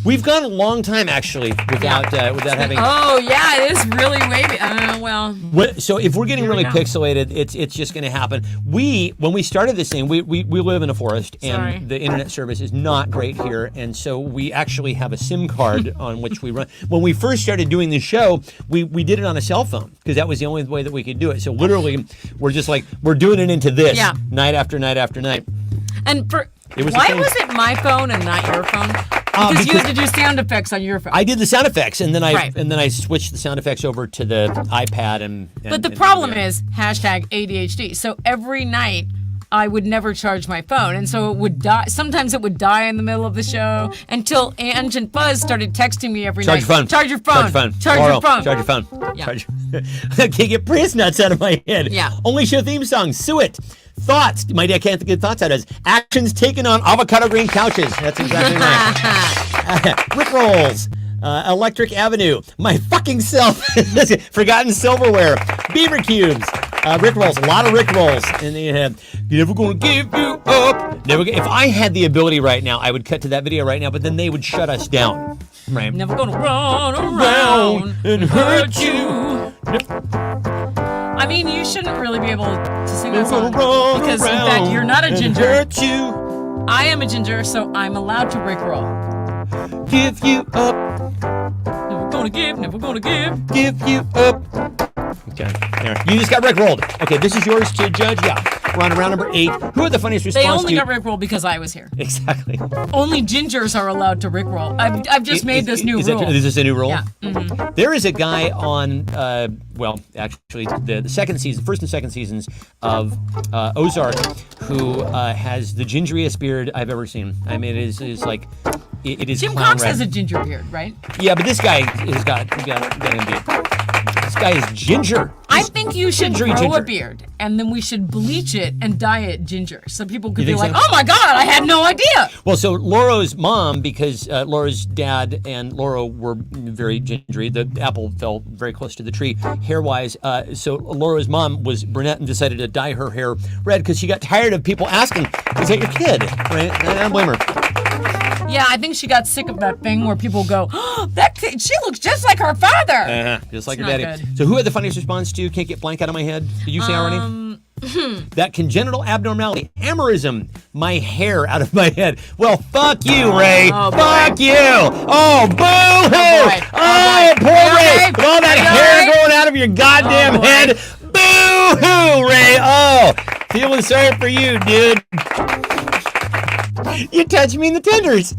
We've gone a long time actually without having. Oh yeah, it is really wavy. Well. So if we're getting Here we really go. pixelated, it's just going to happen. When we started this thing, we live in a forest, and Sorry. the internet service is not great here, and so we actually have a SIM card on which we run. When we first started doing the show, we did it on a cell phone because that was the only way that we could do it. So literally, we're just like we're doing it into this Yeah. night after night after night. And was why the thing- was it my phone and not your phone? Because you had to do sound effects on your phone. I did the sound effects, and then Right. I switched the sound effects over to the iPad and But the problem is #ADHD. So every night I would never charge my phone, and so it would die. Sometimes it would die in the middle of the show until Ange and Buzz started texting me every Charge night. your phone. Charge your phone. Charge your phone. Charge Laurel, your phone. Charge your phone. Yeah. Charge. I can't get Prius nuts out of my head. Yeah. Only show theme song. Suet. Thoughts. My dad can't get thoughts out of. Actions taken on avocado green couches. That's exactly right. Rick rolls. Electric Avenue. My fucking self. Forgotten silverware. Beaver cubes. Rick rolls. A lot of Rick rolls. And they have never gonna give you up. If I had the ability right now, I would cut to that video right now, but then they would shut us down. Right. Never gonna run around and hurt you. I mean, you shouldn't really be able to sing that song because, in fact, you're not a ginger. Hurt you, I am a ginger, so I'm allowed to rickroll. give you up, Never gonna give. give you up. Okay, there. You just got rickrolled. Okay, this is yours to judge. Yeah, we're on round number 8. Who had the funniest They response only to? got rickrolled because I was here. Exactly. Only gingers are allowed to rickroll. I've just made this new rule. Is this a new rule? Yeah. Mm-hmm. There is a guy on, actually, the second season, first and second seasons of Ozark, who has the gingeriest beard I've ever seen. I mean, it is like, it is Jim clown Cox red. has a ginger beard, right? Yeah, but this guy has got him beat. This guy is ginger. I think you should Gingery grow ginger. a beard, and then we should bleach it and dye it ginger, so people could be think like, so? "Oh my God, I had no idea." Well, so Laura's mom, because Laura's dad and Laura were very gingery, the apple fell very close to the tree hair-wise. So Laura's mom was brunette and decided to dye her hair red because she got tired of people asking, "Is that your kid?" Right? I don't blame her. Yeah, I think she got sick of that thing where people go, "Oh, that kid, she looks just like her father." Just like It's your not daddy. good. So who had the funniest response to "Can't get blank out of my head"? Did you say already? That congenital abnormality, amorism, my hair out of my head. Well, fuck you, Ray. Oh, boy. Fuck you. Oh, boo-hoo. boy. Oh, boy. poor Are you Ray. okay? With all that Are you hair alright? going out of your goddamn Oh, boy. head. Boo-hoo, Ray. Oh, feeling sorry for you, dude. You touched me in the tenders.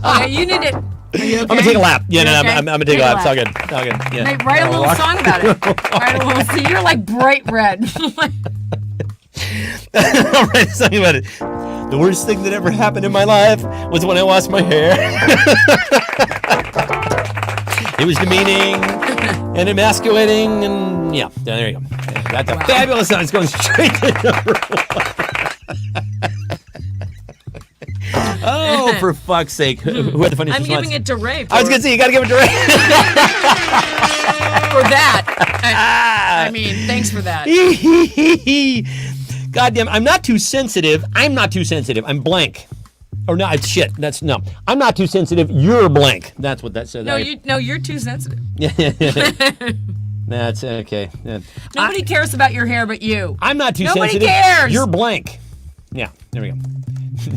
Okay, you need it. Are you okay? I'm gonna take a lap. Yeah, You no, okay? I'm gonna take a lap. It's all good. It's all good. Yeah. Hey, write a little Walk. song about it. Write a little. See, you're like bright red. I'll write a song about it. The worst thing that ever happened in my life was when I lost my hair. It was demeaning and emasculating, and yeah, there you go. That's a fabulous song. It's going straight to number one. Oh, for fuck's sake. Who had the funniest I'm response? giving it to Ray. I was going to say, you got to give it to Ray. for that. I mean, thanks for that. Goddamn, I'm not too sensitive. I'm not too sensitive. I'm blank. Or no, it's shit. That's no. I'm not too sensitive. You're blank. That's what that says. No, you're too sensitive. That's okay. Yeah. Nobody cares about your hair but you. I'm not too Nobody sensitive. cares. You're blank. Yeah, there we go.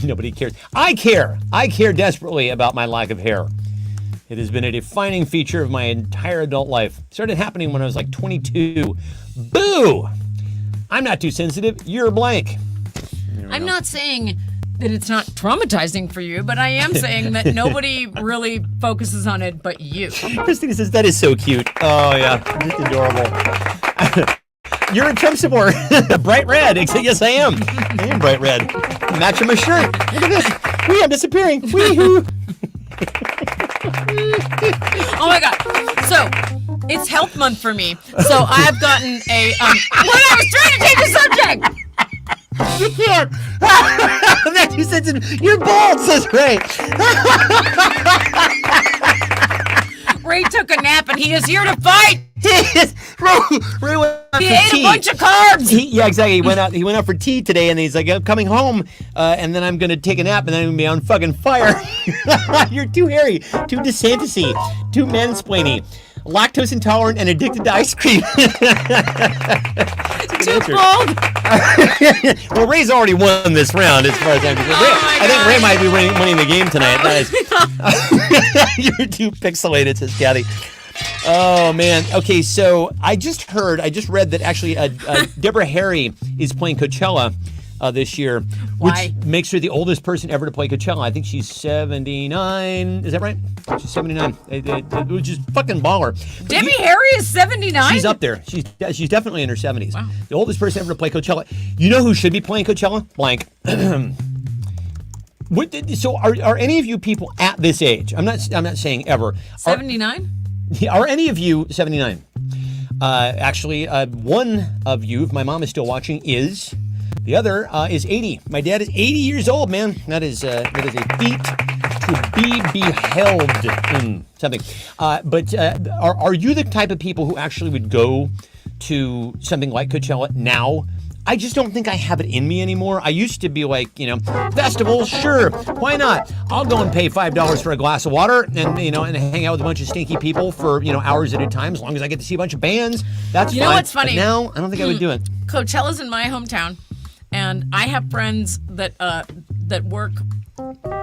Nobody cares. I care. I care desperately about my lack of hair. It has been a defining feature of my entire adult life. It started happening when I was like 22. Boo! I'm not too sensitive. You're blank. I'm not saying that it's not traumatizing for you, but I am saying that nobody really focuses on it but you. Christina says, that is so cute. Oh, yeah. Just adorable. You're a Trump supporter. Bright red. Yes, I am. I am bright red. Matching my shirt. Look at this. Wee, I'm disappearing. Wee-hoo. Oh my God. So, it's health month for me. So, I've gotten a, when I was trying to change the subject. You can't. I'm not too sensitive. You're bald, says Ray. Ray took a nap and he is here to fight. Ray went out He for ate tea. a bunch of carbs. Yeah, exactly. He went out for tea today, and he's like, I'm coming home, and then I'm gonna take a nap, and then I'm gonna be on fucking fire. You're too hairy, too DeSantis-y, too mansplaining, lactose intolerant, and addicted to ice cream. Too bald. Well, Ray's already won this round, as far as I'm concerned. I think Ray might be winning the game tonight. That is, you're too pixelated, says Kathy. Oh man. Okay, so I just read that actually Deborah Harry is playing Coachella this year, Why? which makes her the oldest person ever to play Coachella. I think she's 79. Is that right? She's 79. Which is fucking baller. Debbie Harry is 79? She's up there. She's definitely in her 70s. Wow. The oldest person ever to play Coachella. You know who should be playing Coachella? Blank. So are any of you people at this age? I'm not saying ever. 79? Are any of you 79? Actually, one of you, if my mom is still watching, is. The other is 80. My dad is 80 years old, man. That is a feat to be beheld in something. But are you the type of people who actually would go to something like Coachella now? I just don't think I have it in me anymore. I used to be like, festival, sure, why not? I'll go and pay $5 for a glass of water and and hang out with a bunch of stinky people for hours at a time, as long as I get to see a bunch of bands. That's fine. You know what's funny? But now I don't think I would do it. Coachella's in my hometown, and I have friends that work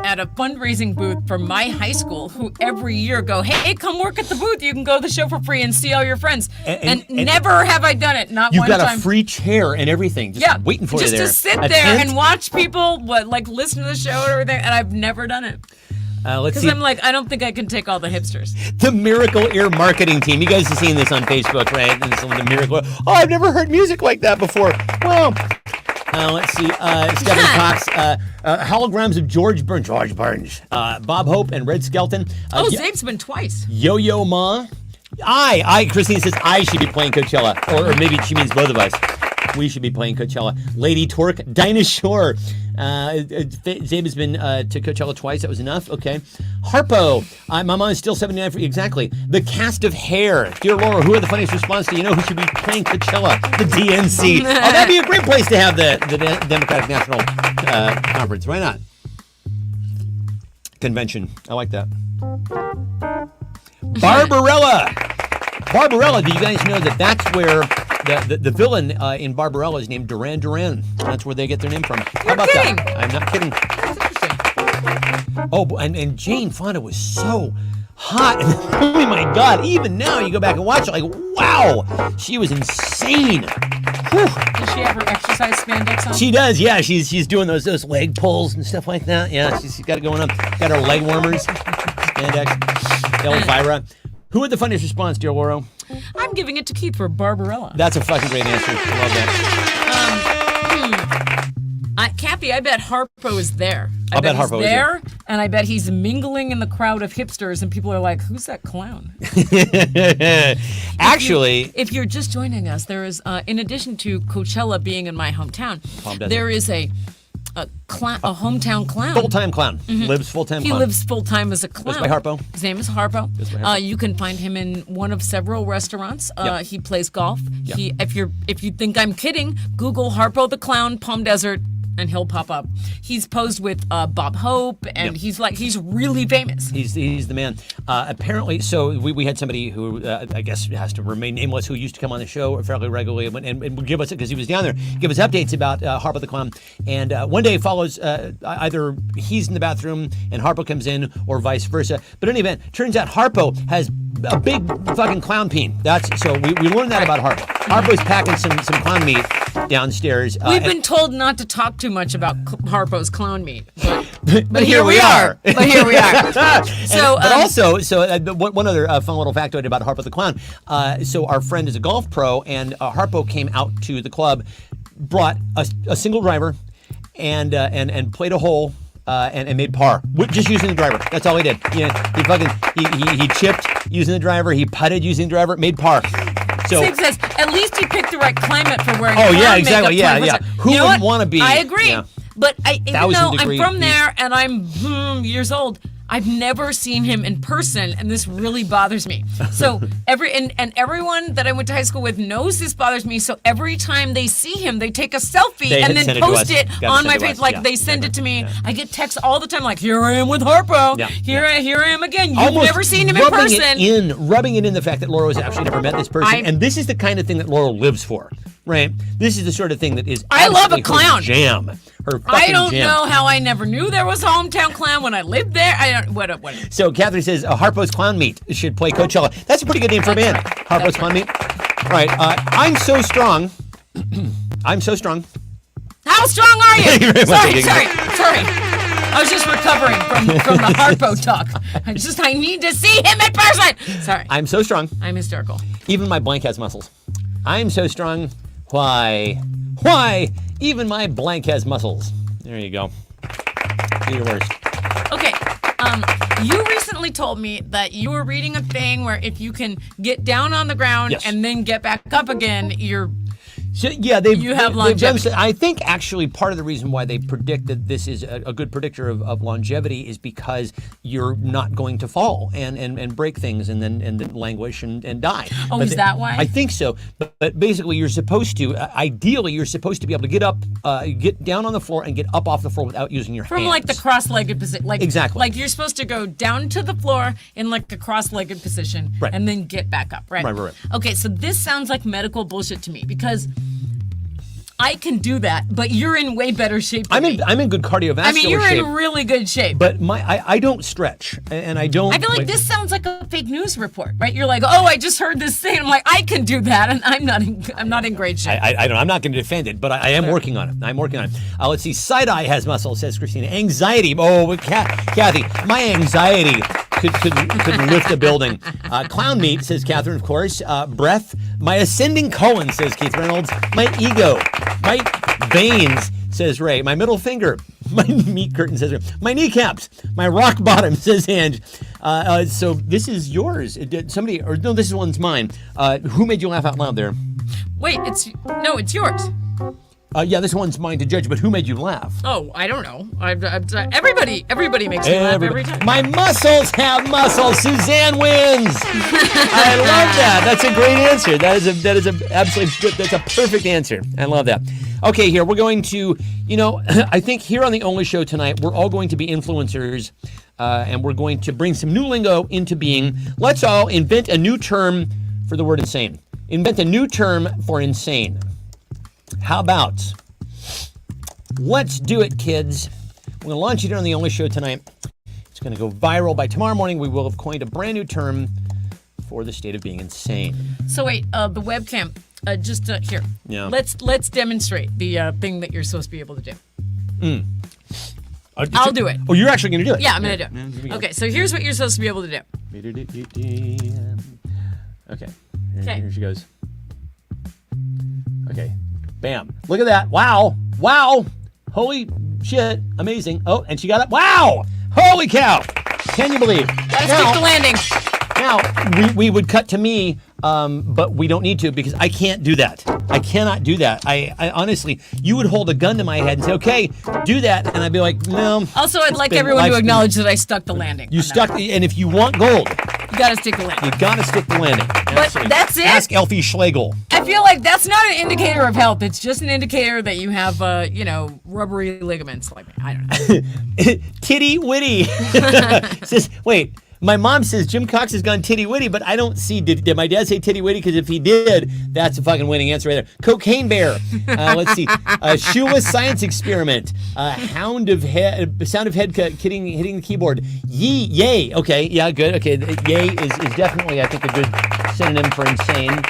at a fundraising booth for my high school who every year go, hey, come work at the booth. You can go to the show for free and see all your friends. And never have I done it. Not You've one got time. a free chair and everything, just waiting for you there. Just to sit A there tent? and watch people listen to the show and everything. And I've never done it. Let's Because see. I'm like, I don't think I can take all the hipsters. The Miracle Ear marketing team. You guys have seen this on Facebook, right? And some of the Miracle. Oh, I've never heard music like that before. Well, Let's see. Stephen Cox. Holograms of George Burns. Bob Hope and Red Skelton. Zabe's been twice. Yo-Yo Ma. Christine says I should be playing Coachella. Or maybe she means both of us. We should be playing Coachella. Lady Torque. Dinah Shore. Zabe has been to Coachella twice. That was enough. Okay. Harpo. My mom is still 79 for exactly. The cast of Hair. Dear Laura, who are the funniest response to you know who should be playing Coachella? The DNC. That'd be a great place to have the Democratic National Conference. Why not? Convention. I like that. Barbarella. Do you guys know that that's where the villain in Barbarella is named Duran Duran? That's where they get their name from. How about kidding. that? I'm not kidding. That's interesting. Oh, and Jane Fonda was so hot. Oh my God! Even now, you go back and watch it, like, wow, she was insane. Whew. Does she have her exercise spandex on? She does, yeah. She's doing those leg pulls and stuff like that. Yeah, she's got it going on. Got her leg warmers. Spandex. Elvira. Who had the funniest response, dear Laura? I'm giving it to Keith for Barbarella. That's a fucking great answer. I love that. Kathy, I bet Harpo is there. I bet Harpo is there. And I bet he's mingling in the crowd of hipsters, and people are like, who's that clown? Actually, if you're just joining us, there is, in addition to Coachella being in my hometown, Palm Desert. there is a hometown clown. Full-time clown. Lives full-time He clown. lives full-time as a clown. Goes by Harpo. His name is Harpo. You can find him in one of several restaurants. Yep. He plays golf. Yep. If you think I'm kidding, Google Harpo the Clown, Palm Desert, and he'll pop up. He's posed with Bob Hope, and Yep. he's really famous. He's the man. Apparently, so we had somebody who I guess has to remain nameless who used to come on the show fairly regularly and would give us, because he was down there, give us updates about Harpo the Clown. And one day follows either he's in the bathroom and Harpo comes in, or vice versa. But in any event, turns out Harpo has a big fucking clown peen. So we learned that about Harpo. Harpo's packing some clown meat downstairs. We've been told not to talk too much about Harpo's clown meat, but here we are. But here we are. So, one other fun little factoid about Harpo the Clown. So our friend is a golf pro, and Harpo came out to the club, brought a single driver, and played a hole. And made par just using the driver. That's all he did. He chipped using the driver. He putted using the driver. Made par. So Steve says at least he picked the right climate for wearing. Oh yeah, clown exactly. makeup Yeah. 24/7. Who You know wouldn't what? want to be? I agree. Yeah. But even 1,000 though I'm degree from heat. there and I'm years old, I've never seen him in person, and this really bothers me. So everyone that I went to high school with knows this bothers me. So every time they see him, they take a selfie They and then send it to post us. it Gotta on send my it to page. us. Like Yeah, they send it to me. yeah. I get texts all the time, like, "Here I am with Harpo. Yeah, Here I am again. You've Almost never seen him in rubbing person." Rubbing it in the fact that Laura has actually never met this person, and this is the kind of thing that Laura lives for, right? This is the sort of thing that is I love a absolutely clown. Her jam. Her fucking I don't jam. know how I never knew there was a hometown clown when I lived there. I don't. What? So Catherine says Harpo's Clown Meat should play Coachella. That's a pretty good name for a band. Harpo's Clown Meat. All right. I'm so strong. I'm so strong. How strong are you? You're very much sorry. I was just recovering from the Harpo talk. I need to see him in person. Sorry. I'm so strong. I'm hysterical. Even my blank has muscles. I'm so strong. Why? Even my blank has muscles. There you go. Do your worst. Okay. You recently told me that you were reading a thing where if you can get down on the ground Yes. and then get back up again, you're. So, yeah, you have longevity. I think actually part of the reason why they predict that this is a good predictor of longevity is because you're not going to fall and break things and then languish and die. Oh, is that why? I think so. But basically, you're supposed to ideally you're supposed to be able to get up, get down on the floor and get up off the floor without using your hands. From like the cross-legged position, like Exactly. like you're supposed to go down to the floor in like a cross-legged position, Right. and then get back up, right? Right. Okay, so this sounds like medical bullshit to me because I can do that, but you're in way better shape than me. I'm in good cardiovascular I mean, you're shape. in really good shape. But I don't stretch and I don't. I feel like this sounds like a fake news report, right? You're like, oh, I just heard this thing. I'm like, I can do that, and I'm not in great shape. I don't. I'm not going to defend it, but I am working on it. Let's see. Side eye has muscle, says Christina. Anxiety. Oh, Kathy, my anxiety could lift a building. Clown meat, says Catherine, of course. Breath. My ascending colon, says Keith Reynolds. My ego. My veins, says Ray. My middle finger. My meat curtain, says Ray. My kneecaps. My rock bottom, says Ange. So this is yours. Somebody, or no, this one's mine. Who made you laugh out loud there? Wait, it's yours. Yeah, this one's mine to judge, but who made you laugh? Oh, I don't know. Everybody makes me laugh every time. My muscles have muscles. Suzanne wins. I love that. That's a great answer. That is a absolutely good. That's a perfect answer. I love that. Okay, here we're going to. I think here on the Only Show tonight, we're all going to be influencers, and we're going to bring some new lingo into being. Let's all invent a new term for the word insane. Invent a new term for insane. How about, let's do it, kids. We're going to launch it here on the Only Show tonight. It's going to go viral. By tomorrow morning, we will have coined a brand new term for the state of being insane. So wait, the webcam, just here. Yeah. Let's demonstrate the thing that you're supposed to be able to do. I'll do it. Oh, you're actually going to do it? Yeah, I'm going to do it. Okay, so here's what you're supposed to be able to do. Okay. Okay. Here she goes. Okay. Bam. Look at that. Wow. Wow. Holy shit. Amazing. Oh, and she got it. Wow. Holy cow. Can you believe? Gotta stick the landing. Now, we would cut to me, but we don't need to because I can't do that. I cannot do that. I honestly, you would hold a gun to my head and say, okay, do that. And I'd be like, no. Also, I'd like everyone to acknowledge that I stuck the landing. You stuck, and if you want gold, you gotta stick the landing. you gotta stick the landing. But that's it? Ask Elfie Schlegel. I feel like that's not an indicator of health. It's just an indicator that you have, rubbery ligaments. Like, I don't know. Titty Witty says, wait. My mom says Jim Cox has gone titty witty, but I don't see. Did my dad say titty witty? Because if he did, that's a fucking winning answer right there. Cocaine bear. Let's see. Shoeless science experiment. Sound of head hitting the keyboard. Yay. Okay. Yeah. Good. Okay. Yay is definitely, I think, a good synonym for insane.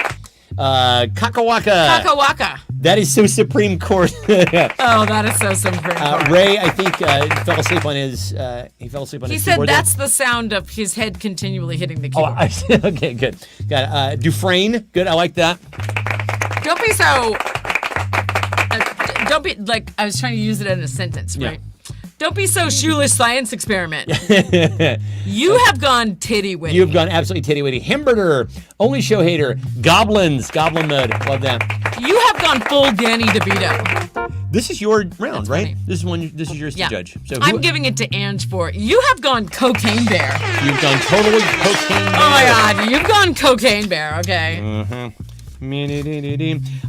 Kakawaka. Kakawaka. That is so Supreme Court. Oh, that is so Supreme Court. Ray, I think, fell asleep on his. He fell asleep on He his said keyboard that's there. the sound of his head continually hitting the Oh, keyboard. okay, good. Got it. Dufresne, good. I like that. Don't be so. Don't be like I was trying to use it in a sentence, right? Don't be so shoeless science experiment. You have gone titty witty. You've gone absolutely titty witty. Hamburger, Only Show hater, goblins, goblin mode. Love that. You have gone full Danny DeVito. This is your round, That's right? funny. This is yours to judge. So I'm giving it to Ange for you have gone cocaine bear. You've gone totally cocaine. Oh my God, you've gone cocaine bear. Okay.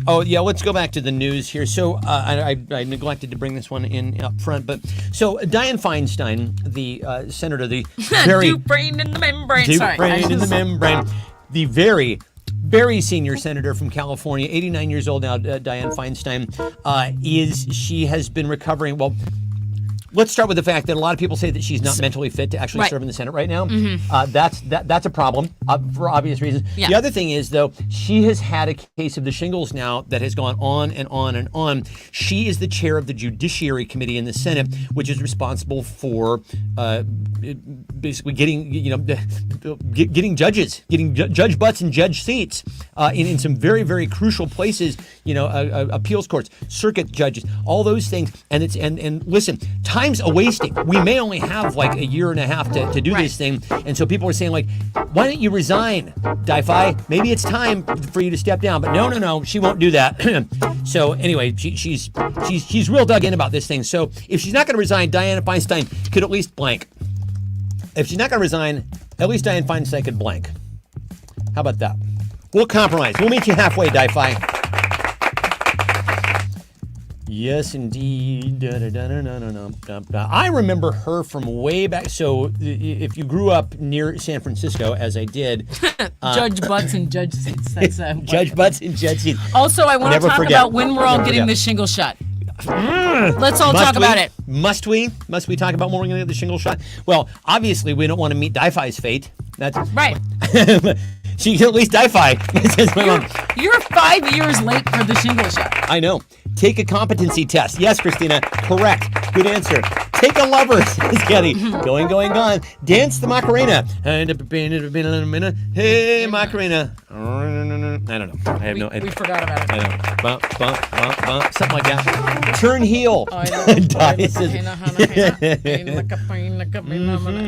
Oh yeah, let's go back to the news here. So I neglected to bring this one in up front, but so Dianne Feinstein, the senator, the very Dufresne in the membrane. Dufresne in the membrane, the very senior senator from California, 89 years old now. Dianne Feinstein she has been recovering. Well, let's start with the fact that a lot of people say that she's not mentally fit to actually serve in the Senate right now. That's a problem for obvious reasons. Yeah. The other thing is, though, she has had a case of the shingles now that has gone on and on and on. She is the chair of the Judiciary Committee in the Senate, which is responsible for basically getting judges, getting judge butts and judge seats in some very, very crucial places. Appeals courts, circuit judges, all those things. And listen, time's a wasting. We may only have like a year and a half to do this thing. And so people are saying like, why don't you resign, Di-Fi? Maybe it's time for you to step down. But no, she won't do that. So anyway, she's real dug in about this thing. So if she's not going to resign, Dianne Feinstein could at least blank. If she's not going to resign, at least Dianne Feinstein could blank. How about that? We'll compromise. We'll meet you halfway, Di-Fi. Yes, indeed. I remember her from way back. So if you grew up near San Francisco, as I did. Judge butts and judge seats. That's Judge butts and judge seats. Also, I want to Never talk forget. about when we're all Never getting forget. the shingle shot. Let's all talk about it. Must we? Must we talk about when we're going to get the shingle shot? Well, obviously, we don't want to meet Di-Fi's fate. That's Right. She can at least Di-Fi. Says my mom. You're 5 years late for the shingle shot. I know. Take a competency test. Yes, Christina. Correct. Good answer. take a lover, says Kenny. Going, gone. Dance the Macarena. Hey, Macarena. I don't know. I have no idea. We forgot about it. I know. Bump, something like that. Turn heel. Dottie says,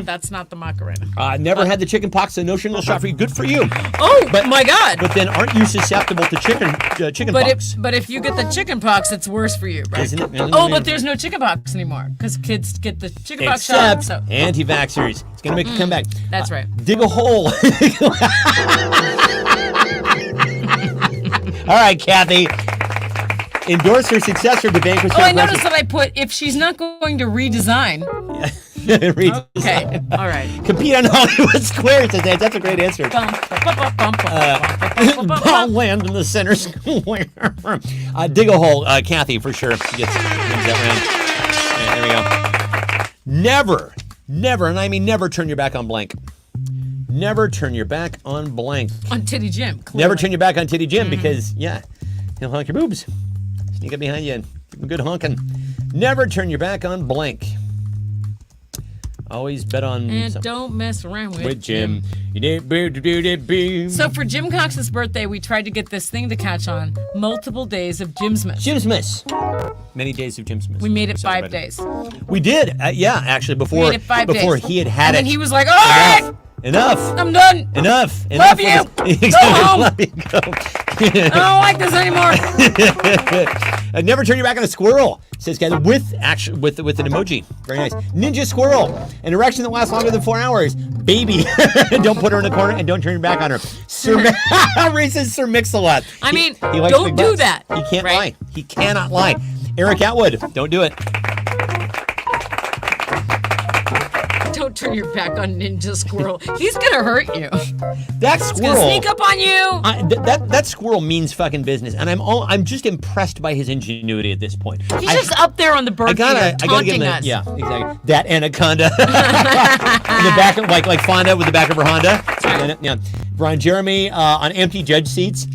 That's not the Macarena. never had the chicken pox, so no shingle shot for you. Good for you. Oh, my God. But then aren't you susceptible to chicken pox? But if you get the chicken pox, it's worse for you, right? Isn't it? Oh, but there's no chicken pox anymore because kids get the chicken pox shot. Except anti-vaxxers. It's going to make a comeback. That's right. Dig a hole. All right, Kathy. Endorse her successor to vanquish her I noticed that I put, if she's not going to redesign. Okay, all right. Compete on Hollywood Square today. That's a great answer. Ball land in the center square. Dig a hole, Kathy, for sure. Wins that round. There we go. Never, and I mean never turn your back on blank. Never turn your back on blank. On Titty Jim. Clearly. Never turn your back on Titty Jim because, he'll honk your boobs. Sneak up behind you and give him a good honking. Never turn your back on blank. Always bet on and don't mess around with Jim. So for Jim Cox's birthday, we tried to get this thing to catch on. Multiple days of Jimsmas. Jimsmas. Many days of Jimsmas. We made it 5 days. We did. Actually, before we made it 5 days. he had and it. And he was like, all right. Enough. I'm done. Enough. Love you. Go home. Love you. Go. I don't like this anymore. Never turn your back on a squirrel, says Kathy, with an emoji. Very nice. Ninja squirrel. An erection that lasts longer than 4 hours. Baby. Don't put her in the corner and don't turn your back on her. Ray says Sir Mix-a-Lot. I mean, he likes don't big do butts. that. He can't lie. He cannot lie. Eric Atwood, don't do it. Don't turn your back on Ninja Squirrel. He's gonna hurt you. That He's squirrel. gonna sneak up on you. That squirrel means fucking business, and I'm just impressed by his ingenuity at this point. He's just up there on the bird feeder, taunting us. Yeah, exactly. That anaconda in the back, of, like Fonda with the back of her Honda. Yeah. Brian Jeremy on empty judge seats.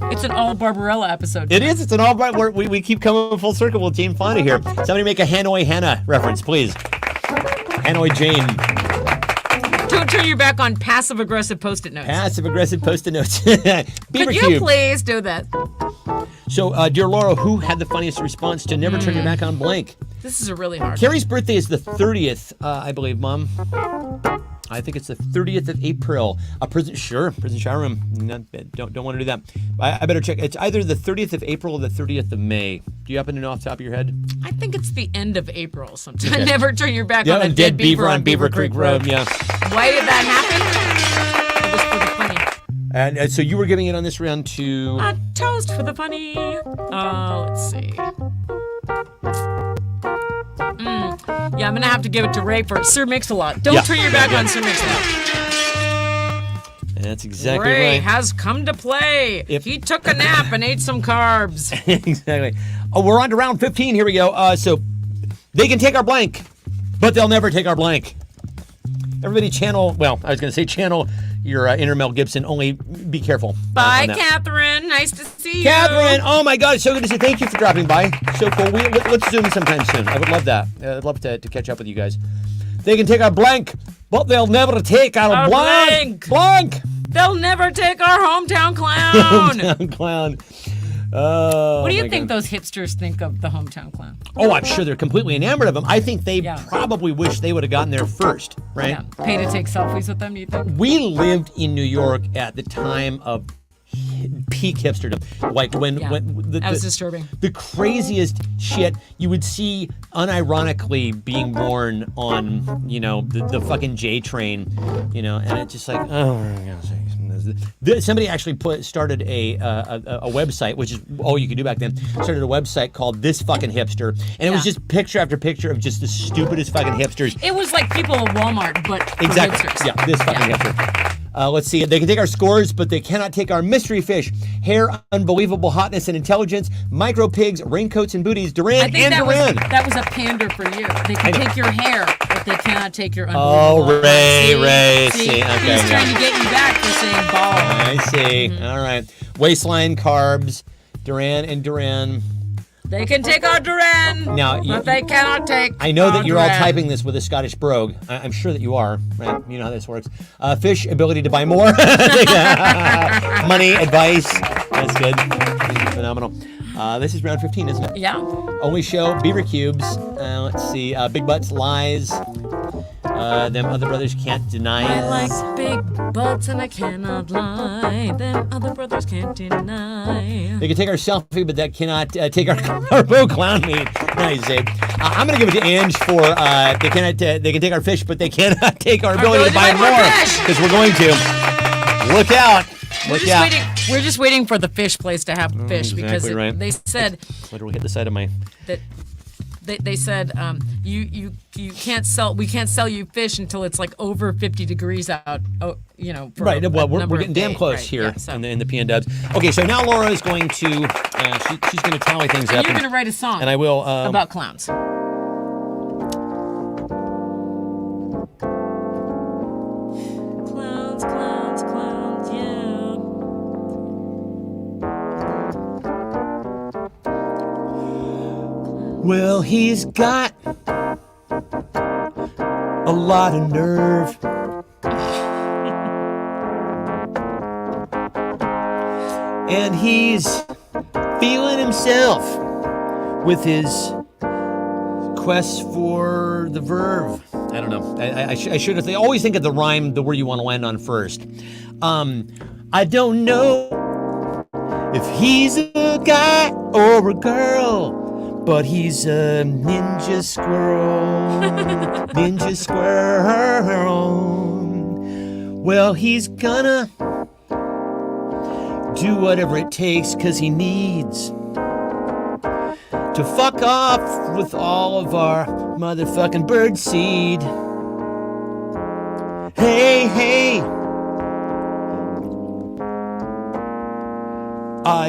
It's an all Barbarella episode. It is. It's an all. We keep coming full circle with Jane Fonda here. Somebody make a Hanoi Hannah reference, please. Hanoi Jane. Don't turn your back on passive-aggressive Post-it notes. Passive-aggressive Post-it notes. Could you please do that? So, dear Laura, who had the funniest response to never turn your back on blank? This is a really hard Carrie's birthday is the 30th, I believe, Mom. I think it's the 30th of April. Prison shower room. Don't want to do that. I better check. It's either the 30th of April or the 30th of May. Do you happen to know off the top of your head? I think it's the end of April sometime. Okay. Never turn your back on a dead beaver on Beaver Creek Road. Yeah. Why did that happen? It was for the funny. And so you were giving it on this round to... A toast for the funny. Let's see. Yeah, I'm going to have to give it to Ray for Sir Mix-a-Lot. Don't turn your back on Sir Mix-a-Lot. That's exactly Ray right. has come to play. He took a nap and ate some carbs. Exactly. Oh, we're on to round 15. Here we go. So they can take our blank, but they'll never take our blank. Everybody channel your inner Mel Gibson. Only be careful. Bye, Catherine. Nice to see you. Catherine, oh my God, so good to see you. Thank you for dropping by. So cool. Let's Zoom sometime soon. I would love that. I'd love to catch up with you guys. They can take our blank, but they'll never take our blank. Blank. They'll never take our hometown clown. Hometown clown. Oh, what do you think those hipsters think of the hometown clown? Oh, I'm sure they're completely enamored of him. I think they probably wish they would have gotten there first, right? Yeah. Pay to take selfies with them, do you think? We lived in New York at the time of peak hipsterdom. Like when that was disturbing. The craziest shit you would see unironically being worn on, the fucking J train, and it's just like, oh my God. Somebody actually started a website, which is all you could do back then. Started a website called This Fucking Hipster, and it was just picture after picture of just the stupidest fucking hipsters. It was like people at Walmart, but exactly. Hipsters. Yeah, This Fucking Hipster. Let's see. They can take our scores, but they cannot take our mystery fish. Hair, unbelievable hotness and intelligence. Micro pigs, raincoats and booties. Duran and Duran. That was a pander for you. They can take your hair, but they cannot take your unbelievable. Oh, Ray. See. Okay. He's trying to get you back for saying ball. I see. Mm-hmm. All right. Waistline, carbs, Duran and Duran. They can take our Duran, Now, but they cannot take. I know that our you're all Duran. typing this with a Scottish brogue. I'm sure that you are, right? You know how this works. Fish, ability to buy more. Money, advice. That's good. Phenomenal. This is round 15, isn't it? Yeah. Only show, Beaver Cubes. Let's see. Big Butts, Lies. Them Other Brothers Can't Deny. I like big butts and I cannot lie. Them other brothers can't deny. They can take our selfie, but that cannot take our Carbo Clown meat. Nice, Zabe. I'm going to give it to Ange for they can take our fish, but they cannot take our ability to buy more. Because we're going to. Look out. Look out. We're just waiting for the fish place to have fish because exactly right. they said Literally hit the side of my... that they said you can't sell, we can't sell you fish until it's like over 50 degrees out. Oh, you know. For Right. a Well, we're number getting of damn days. close Right, here yeah, so. in the PN Dubs. Okay, so now Laura is going to she's going to tally things And up. you're going to write a song. And I will about clowns. Clowns, clowns, clowns, yeah. Well, he's got a lot of nerve. And he's feeling himself with his quest for the verve. I don't know. I should have. They always think of the rhyme, the word you want to land on first. I don't know if he's a guy or a girl, but he's a ninja squirrel. Ninja squirrel. Well, he's gonna do whatever it takes, 'cause he needs to fuck off with all of our motherfucking bird seed. Hey, hey.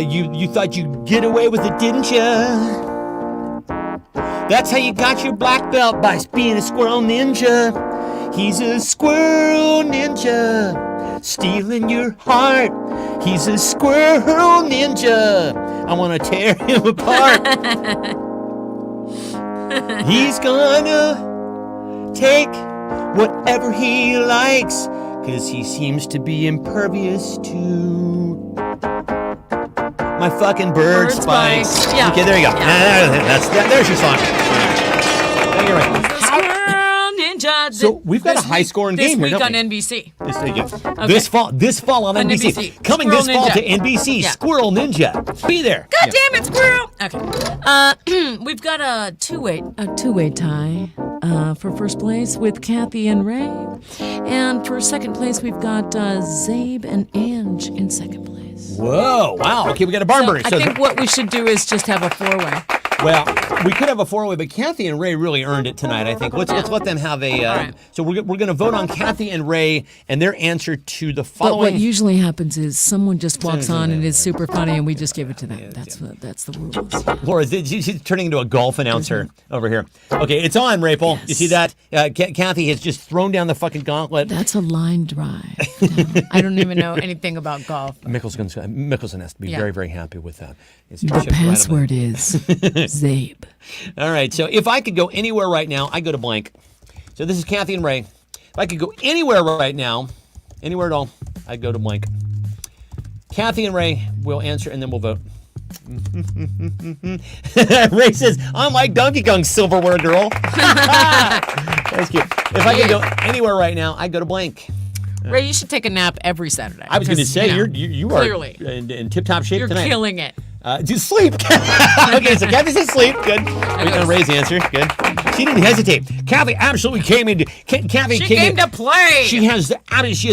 You thought you'd get away with it, didn't ya? That's how you got your black belt, by being a squirrel ninja. He's a squirrel ninja, stealing your heart. He's a squirrel ninja. I want to tear him apart. He's gonna take whatever he likes, 'cause he seems to be impervious to my fucking bird spikes. Yeah. Okay, there you go. Yeah. There's your song. Thank you, right. Squirrel Ninja. So we've got a high-scoring game here, this week don't on we? NBC. This fall on NBC. NBC. Coming Squirrel this fall Ninja. to NBC. Yeah. Squirrel Ninja. Be there. God damn it, squirrel! Okay. We've got a two-way tie for first place with Kathy and Ray, and for second place we've got Zabe and Ange in second place. Whoa! Wow. Okay, we got a Barnbury. I think what we should do is just have a four-way. Well, we could have a four-way, but Kathy and Ray really earned it tonight. I think let's let them have a. right. So we're going to vote on Kathy and Ray and their answer to the But following. what usually happens is someone just walks on and is super funny, and we just give it to them. That's the rules. Laura, she's turning into a golf announcer over here. Okay, it's on, Rapel. You see that? Kathy has just thrown down the fucking gauntlet. That's a line drive. I don't even know anything about golf. Mickelson has to be Yeah. very, very happy with that. The password is Zabe. All right, so if I could go anywhere right now, I go to blank. So this is Kathy and Ray. If I could go anywhere right now, anywhere at all, I'd go to blank. Kathy and Ray will answer, and then we'll vote. Ray says, I'm like Donkey Kong's silverware girl. That's cute. If I could go anywhere right now, I'd go to blank. Ray, you should take a nap every Saturday. I was going to say, you you clearly. are in tip-top shape You're tonight. killing it. Just sleep. Okay, so Kathy says sleep. Good. We're going to Ray's answer. Good. She didn't hesitate. Kathy absolutely came into. Kathy She came to play. She has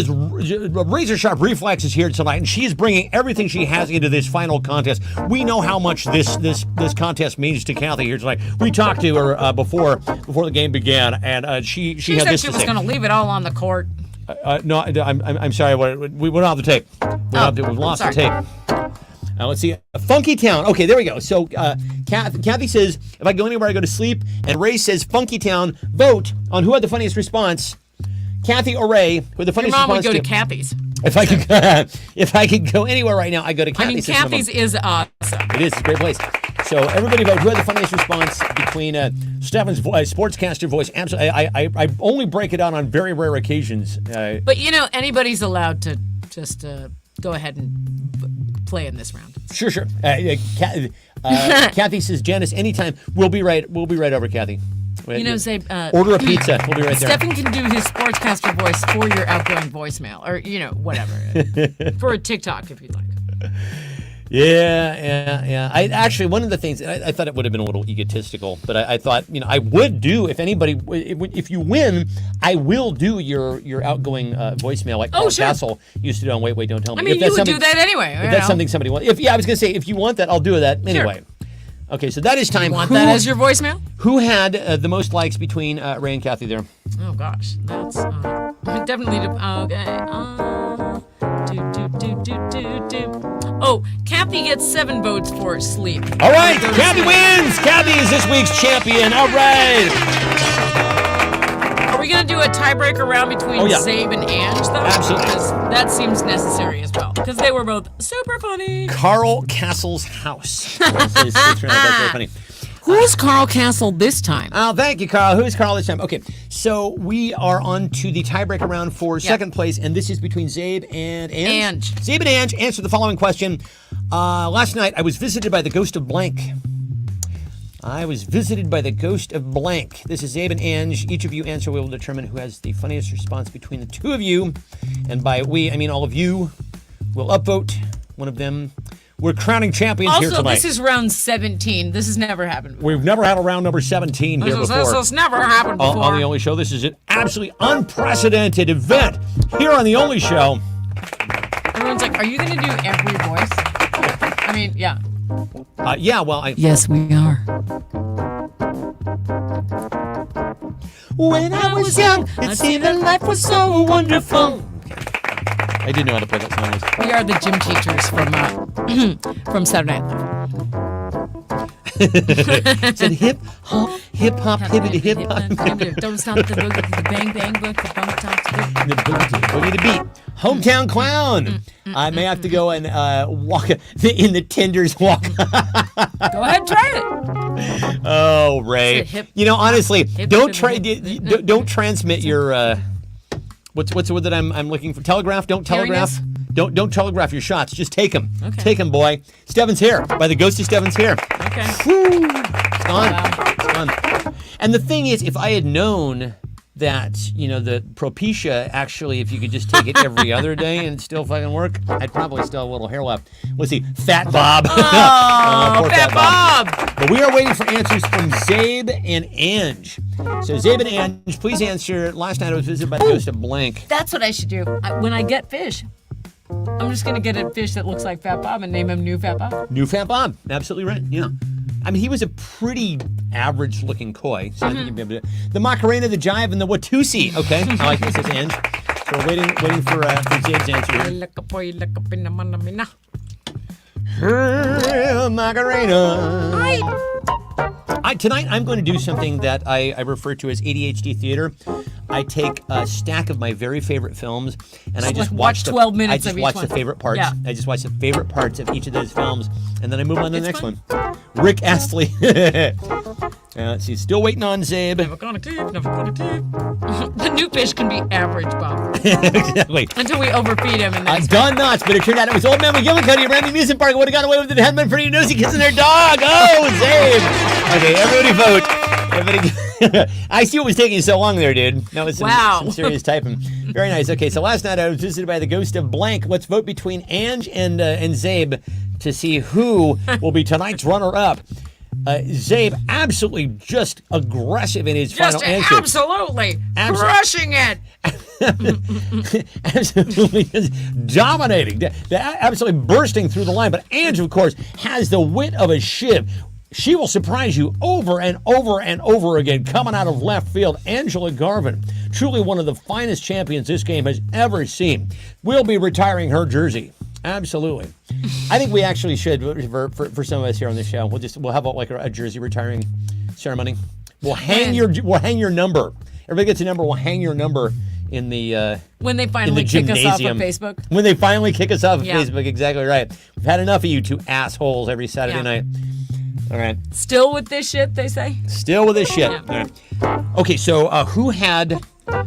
razor sharp reflexes here tonight, and she is bringing everything she has into this final contest. We know how much this contest means to Kathy here tonight. We talked to her before the game began, and she She had said this she to was say. going to leave it all on the court. No, I'm sorry. We don't have the tape. We've lost the tape. Let's see. Funky Town. Okay, there we go. So Kathy says, if I go anywhere, I go to sleep. And Ray says, Funky Town. Vote on who had the funniest response. Kathy or Ray, who had the Your funniest mom would response go to Kathy's. If I could go anywhere right now, I go to I Kathy's. mean, Kathy's is awesome. It is. It's a great place. So everybody vote. Who had the funniest response between Stefan's sportscaster voice? Absolutely. I only break it out on very rare occasions. But anybody's allowed to just go ahead and play in this round. Sure. Kathy says, Janice, anytime. We'll be right over, Kathy. Zabe, order a pizza. We'll be right there. Stefan can do his sportscaster voice for your outgoing voicemail, or whatever, for a TikTok if you'd like. Yeah. I actually, one of the things, I thought it would have been a little egotistical, but I thought, I would do, if you win, I will do your outgoing voicemail, like Carl Castle used to do on Wait, Don't Tell Me. I mean, you would do that anyway. If that's something somebody wants. I was going to say, if you want that, I'll do that anyway. Sure. Okay, so that is time. You want that as your voicemail? Who had the most likes between Ray and Kathy there? Oh, gosh. That's definitely, okay. Oh, Kathy gets 7 votes for sleep. All right, Kathy wins. Kathy is this week's champion. All right. Are we going to do a tiebreaker round between Zabe and Ange, though? Absolutely. Because that seems necessary as well. Because they were both super funny. Carl Castle's house. That's very funny. Who's Carl Castle this time? Oh, thank you, Carl. Who's Carl this time? Okay, so we are on to the tiebreaker round for second place, and this is between Zabe and Ange. Zabe and Ange answer the following question. Last night, I was visited by the ghost of blank. This is Zabe and Ange. Each of you answer. We will determine who has the funniest response between the two of you. And by we, I mean all of you. We'll upvote one of them. We're crowning champions here tonight. Also, this is round 17. This has never happened before. We've never had a round number 17 here before. This has never happened before. On The Only Show. This is an absolutely unprecedented event here on The Only Show. Everyone's like, are you going to do every voice? I mean, yeah. Yes, we are. When I was young, it seemed that life was so wonderful. I didn't know how to play that song. We are the gym teachers from Saturday Night Live. Said hip hop, hippity hip hop. Don't stop the boogie, the bang bang book, the bump top, the boogie, the beat. Hometown clown. I may have to go and walk in the Tinder's walk. Go ahead, try it. Oh, Ray. Honestly, don't transmit your. What's the word that I'm looking for? Telegraph? Don't telegraph. Don't telegraph your shots. Just take them. Okay. Take them, boy. Stefan's hair. By the ghost of Stefan's hair. Okay. Whew. It's gone. It's gone. And the thing is, if I had known that, the Propecia, actually, if you could just take it every other day and still fucking work, I'd probably still have a little hair left. Let's see. Fat Bob. Oh, poor Fat Bob. But we are waiting for answers from Zabe and Ange. So Zabe and Ange, please answer. Last night I was visited by the ghost of blank. That's what I should do. When I get fish, I'm just going to get a fish that looks like Fat Bob and name him New Fat Bob. New Fat Bob. Absolutely right. Yeah. I mean, he was a pretty average-looking koi. So I think you'd be able to. The Macarena, the Jive, and the Watusi. Okay. I like this, Ange. So we're waiting for Zabe's answer here. Macarena. Tonight I'm going to do something that I refer to as ADHD theater. I take a stack of my very favorite films and I just watch 12 minutes of each one. I just watch the favorite parts. Yeah. I just watch the favorite parts of each of those films and then I move on to the next one. Rick Astley. Let's see, still waiting on Zabe. Never gonna keep. The new fish can be average, Bob. Exactly. Until we overfeed him. And Don Knotts, but it turned out it was Old Man McGillicuddy around the amusement park. Would have got away with it. Hadn't been for you nosy kissing their dog. Oh, Zabe. Okay, everybody vote. I see what was taking you so long there, dude. That was some serious typing. Very nice. Okay, so last night I was visited by the ghost of blank. Let's vote between Ange and Zabe to see who will be tonight's runner-up. Zabe absolutely just aggressive in his final answer. Absolutely crushing it. Absolutely just dominating. Absolutely bursting through the line. But Ange, of course, has the wit of a shiv. She will surprise you over and over and over again. Coming out of left field, Angela Garvin, truly one of the finest champions this game has ever seen, will be retiring her jersey. Absolutely. I think we actually should, for some of us here on the show, we'll have a jersey retiring ceremony. We'll hang your number. Everybody gets a number. We'll hang your number in the when they finally kick us off of Facebook. When they finally kick us off of Facebook, exactly right. We've had enough of you two assholes every Saturday night. All right. Still with this shit, they say? Still with this shit. Yeah. All right. Okay, so who had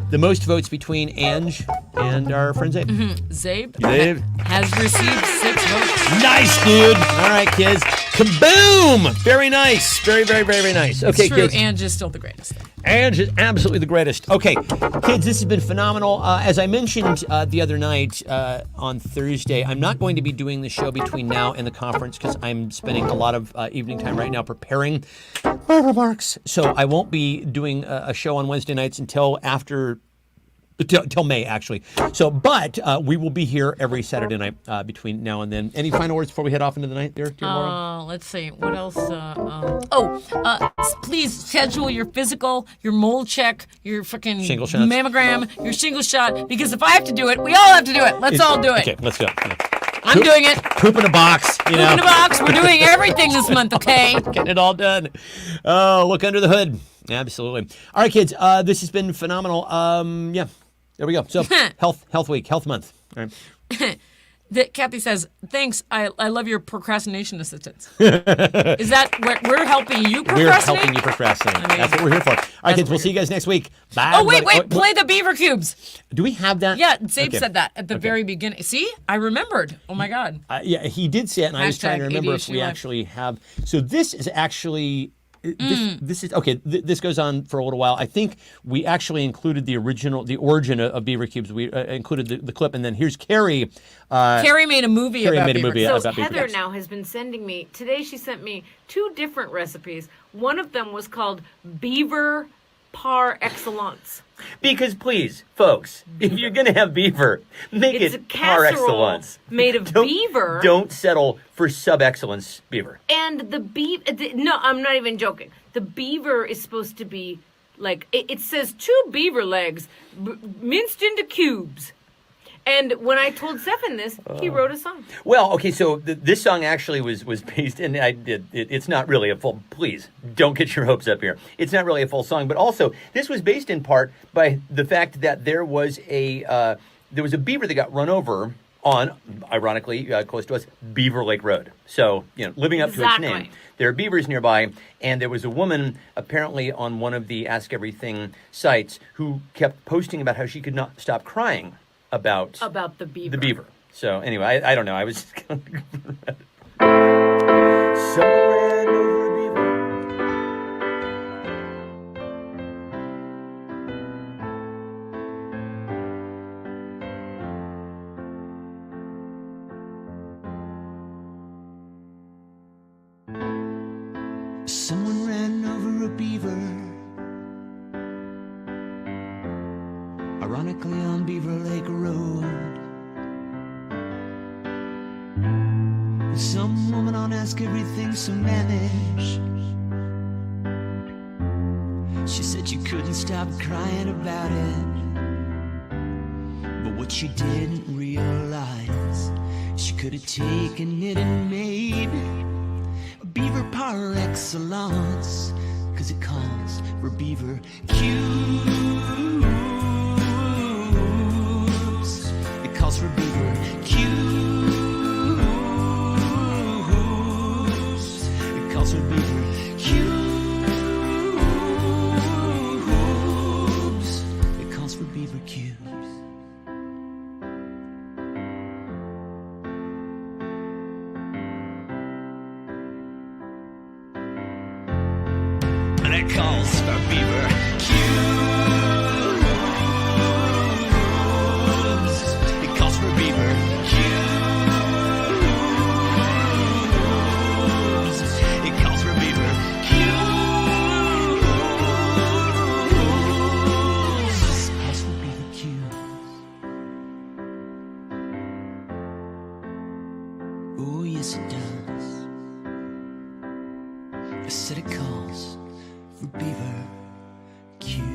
the most votes between Ange and our friend Zabe? Zabe Zabe. has received 6 votes. Nice, dude. All right, kids. Kaboom! Very nice. Very, very, very, very nice. Okay, It's true, kids. Ange is still the greatest. Ange is absolutely the greatest. Okay, kids, this has been phenomenal. As I mentioned the other night on Thursday, I'm not going to be doing the show between now and the conference because I'm spending a lot of evening time right now preparing my remarks. So I won't be doing a show on Wednesday nights until May, actually. So, but we will be here every Saturday night between now and then. Any final words before we head off into the night there, dear Laura? Let's see. What else? Please schedule your physical, your mole check, your fucking Shingle shots. mammogram, your shingle shot. Because if I have to do it, we all have to do it. Let's all do it. Okay, let's go. I'm doing it. Poop in a box, you know. Poop in a box. We're doing everything this month, okay? Getting it all done. Oh, look under the hood. Absolutely. All right, kids. This has been phenomenal. Yeah, there we go. So, health week, health month. All right. Kathy says, thanks. I love your procrastination assistance. Is that we're helping you procrastinate? We're helping you procrastinate. I mean, that's what we're here for. All right, kids. We'll see you guys next week. Bye. Oh, wait. everybody. Play the beaver cubes. Do we have that? Yeah, Zabe Okay. said that at the very beginning. See? I remembered. Oh, my God. Yeah, he did say it, and I was trying to remember if #ADHD we life. actually have. So this is actually. This is okay. This goes on for a little while. I think we actually included the origin of Beaver Cubes. We included the clip, and then here's Carrie. Carrie made a movie Carrie about made a beaver movie cubes. about So Beaver Heather Cubs. now has been sending me, today she sent me 2 different recipes. One of them was called beaver par excellence. Because please, folks, if you're gonna have beaver, make It's a it par casserole excellence. made of beaver. Don't settle for sub excellence beaver. And the no, I'm not even joking. The beaver is supposed to be like, it says 2 beaver legs minced into cubes. And when I told Stefan this, he wrote a song. Well, okay, so this song actually was based, and it's not really a full, please, don't get your hopes up here. It's not really a full song, but also, this was based in part by the fact that there was a beaver that got run over on, ironically, close to us, Beaver Lake Road. So, living up to its name. Exactly. There are beavers nearby, and there was a woman, apparently on one of the Ask Everything sites, who kept posting about how she could not stop crying about the beaver. the beaver. So anyway, I don't know. I was just Someone ran over a beaver. Someone ran over a beaver. Ironically on Beaver Lake Road. Some woman on Ask Everything so managed. She said she couldn't stop crying about it. But what she didn't realize, she could have taken it and made beaver par excellence, 'cause it calls for beaver cubes. It calls for beaver cubes. It calls for beaver cubes. It calls for beaver cubes. And it calls for beaver cubes. It calls for beaver cubes. It calls for beaver cubes. It calls for beaver cubes. Oh yes it does. I said it calls for beaver cubes.